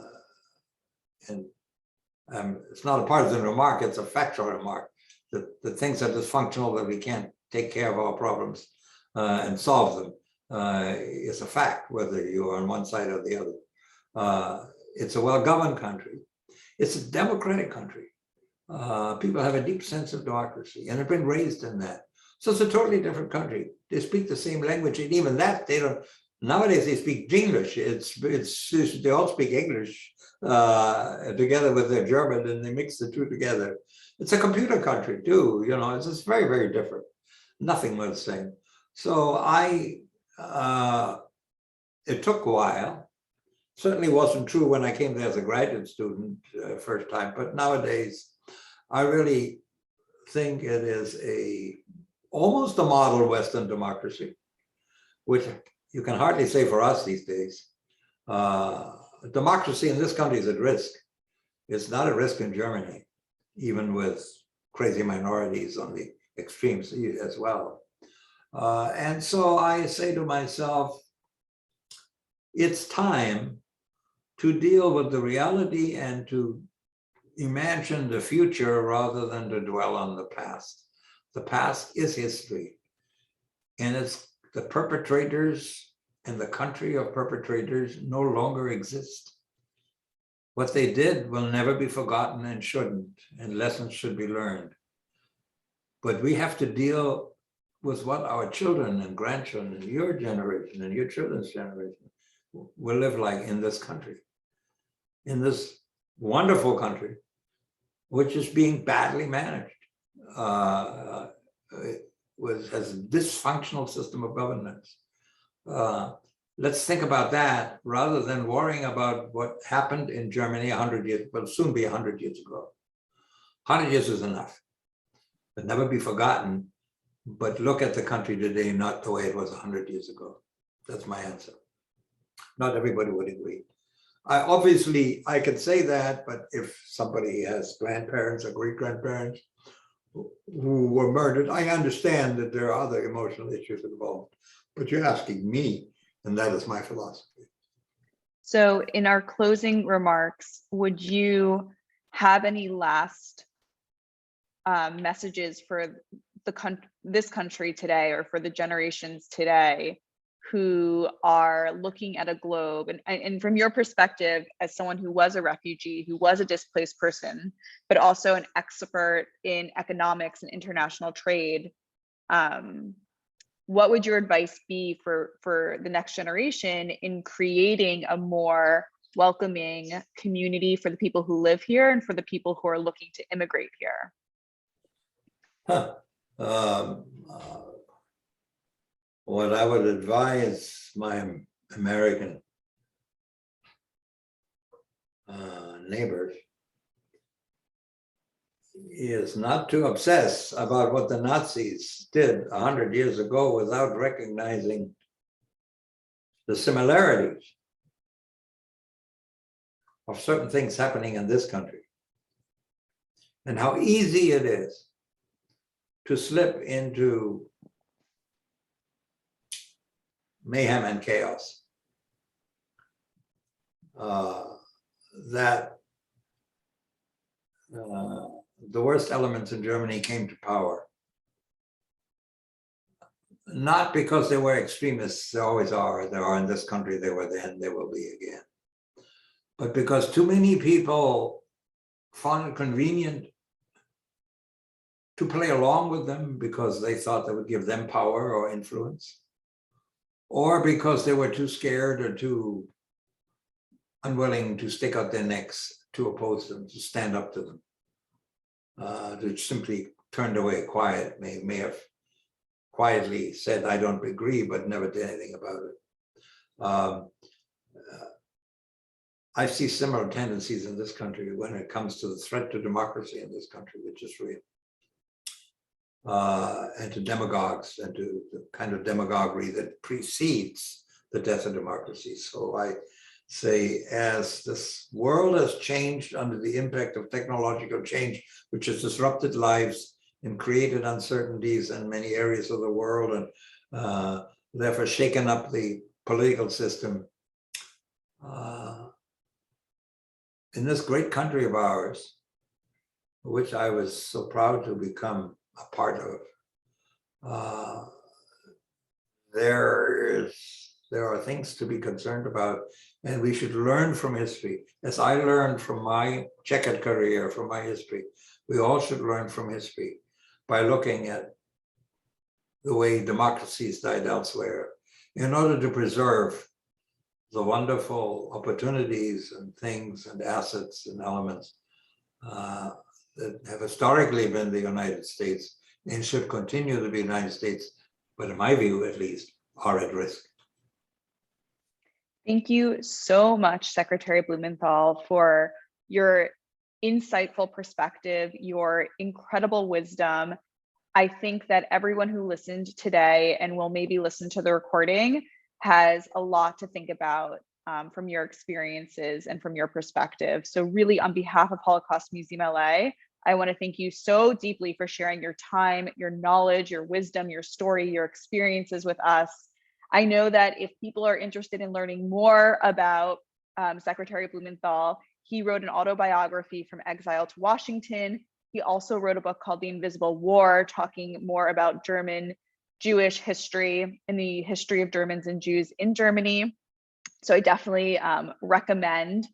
it's not a partisan remark, it's a factual remark, that things are dysfunctional, that we can't take care of our problems and solve them. It's a fact, whether you're on one side or the other. It's a well-governed country. It's a democratic country. People have a deep sense of democracy and have been raised in that. So it's a totally different country. They speak the same language, and even that they don't. Nowadays they speak English. They all speak English together with their German, and they mix the two together. It's a computer country too. You know, it's just very, very different. Nothing was the same. So it took a while. Certainly wasn't true when I came there as a graduate student first time, but nowadays I really think it is almost a model Western democracy, which you can hardly say for us these days. Democracy in this country is at risk. It's not at risk in Germany, even with crazy minorities on the extremes as well. And so I say to myself, it's time to deal with the reality and to imagine the future rather than to dwell on the past. The past is history, and it's the perpetrators and the country of perpetrators no longer exist. What they did will never be forgotten and shouldn't, and lessons should be learned. But we have to deal with what our children and grandchildren and your generation and your children's generation will live like in this country, in this wonderful country, which is being badly managed. Has a dysfunctional system of governance. Let's think about that rather than worrying about what happened in Germany 100 years, will soon be 100 years ago. 100 years is enough, but never be forgotten. But look at the country today, not the way it was 100 years ago. That's my answer. Not everybody would agree. I could say that, but if somebody has grandparents or great-grandparents who were murdered, I understand that there are other emotional issues involved, but you're asking me, and that is my philosophy. So in our closing remarks, would you have any last messages for this country today, or for the generations today who are looking at a globe, and from your perspective as someone who was a refugee, who was a displaced person, but also an expert in economics and international trade, what would your advice be for the next generation in creating a more welcoming community for the people who live here and for the people who are looking to immigrate here? Huh. Um, uh, what I would advise my American neighbors is not to obsess about what the Nazis did 100 years ago without recognizing the similarities of certain things happening in this country and how easy it is to slip into mayhem and chaos. That the worst elements in Germany came to power, not because they were extremists, they always are, there are in this country, they were then, they will be again, but because too many people found it convenient to play along with them because they thought that would give them power or influence, or because they were too scared or too unwilling to stick out their necks to oppose them, to stand up to them, to simply turned away quiet, may have quietly said, I don't agree, but never did anything about it. I see similar tendencies in this country when it comes to the threat to democracy in this country, which is real. And to demagogues and to the kind of demagoguery that precedes the death of democracy. So I say, as this world has changed under the impact of technological change, which has disrupted lives and created uncertainties in many areas of the world, and therefore shaken up the political system, in this great country of ours, which I was so proud to become a part of, there are things to be concerned about, and we should learn from history. As I learned from my checkered career, from my history, we all should learn from history by looking at the way democracies died elsewhere in order to preserve the wonderful opportunities and things and assets and elements that have historically been the United States and should continue to be the United States, but in my view, at least, are at risk. Thank you so much, Secretary Blumenthal, for your insightful perspective, your incredible wisdom. I think that everyone who listened today and will maybe listen to the recording has a lot to think about from your experiences and from your perspective. So really, on behalf of Holocaust Museum LA, I want to thank you so deeply for sharing your time, your knowledge, your wisdom, your story, your experiences with us. I know that if people are interested in learning more about Secretary Blumenthal, he wrote an autobiography, From Exile to Washington. He also wrote a book called The Invisible War, talking more about German Jewish history and the history of Germans and Jews in Germany. So I definitely recommend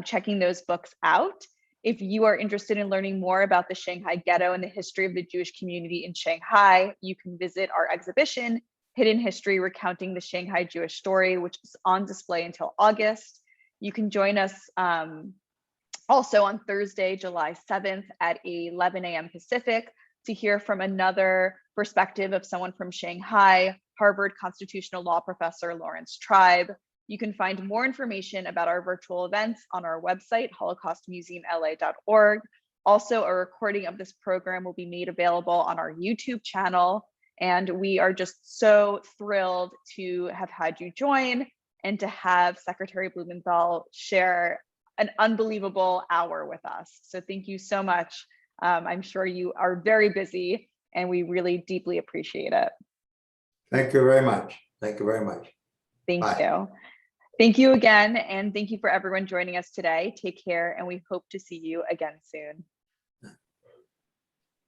checking those books out. If you are interested in learning more about the Shanghai Ghetto and the history of the Jewish community in Shanghai, you can visit our exhibition, Hidden History, Recounting the Shanghai Jewish Story, which is on display until August. You can join us also on Thursday, July 7th at 11 a.m. Pacific to hear from another perspective of someone from Shanghai, Harvard constitutional law professor Lawrence Tribe. You can find more information about our virtual events on our website, holocaustmuseumla.org. Also, a recording of this program will be made available on our YouTube channel. And we are just so thrilled to have had you join and to have Secretary Blumenthal share an unbelievable hour with us. So thank you so much. I'm sure you are very busy and we really deeply appreciate it. Thank you very much. Thank you very much. Thank Bye. you. Thank you again. And thank you for everyone joining us today. Take care and we hope to see you again soon.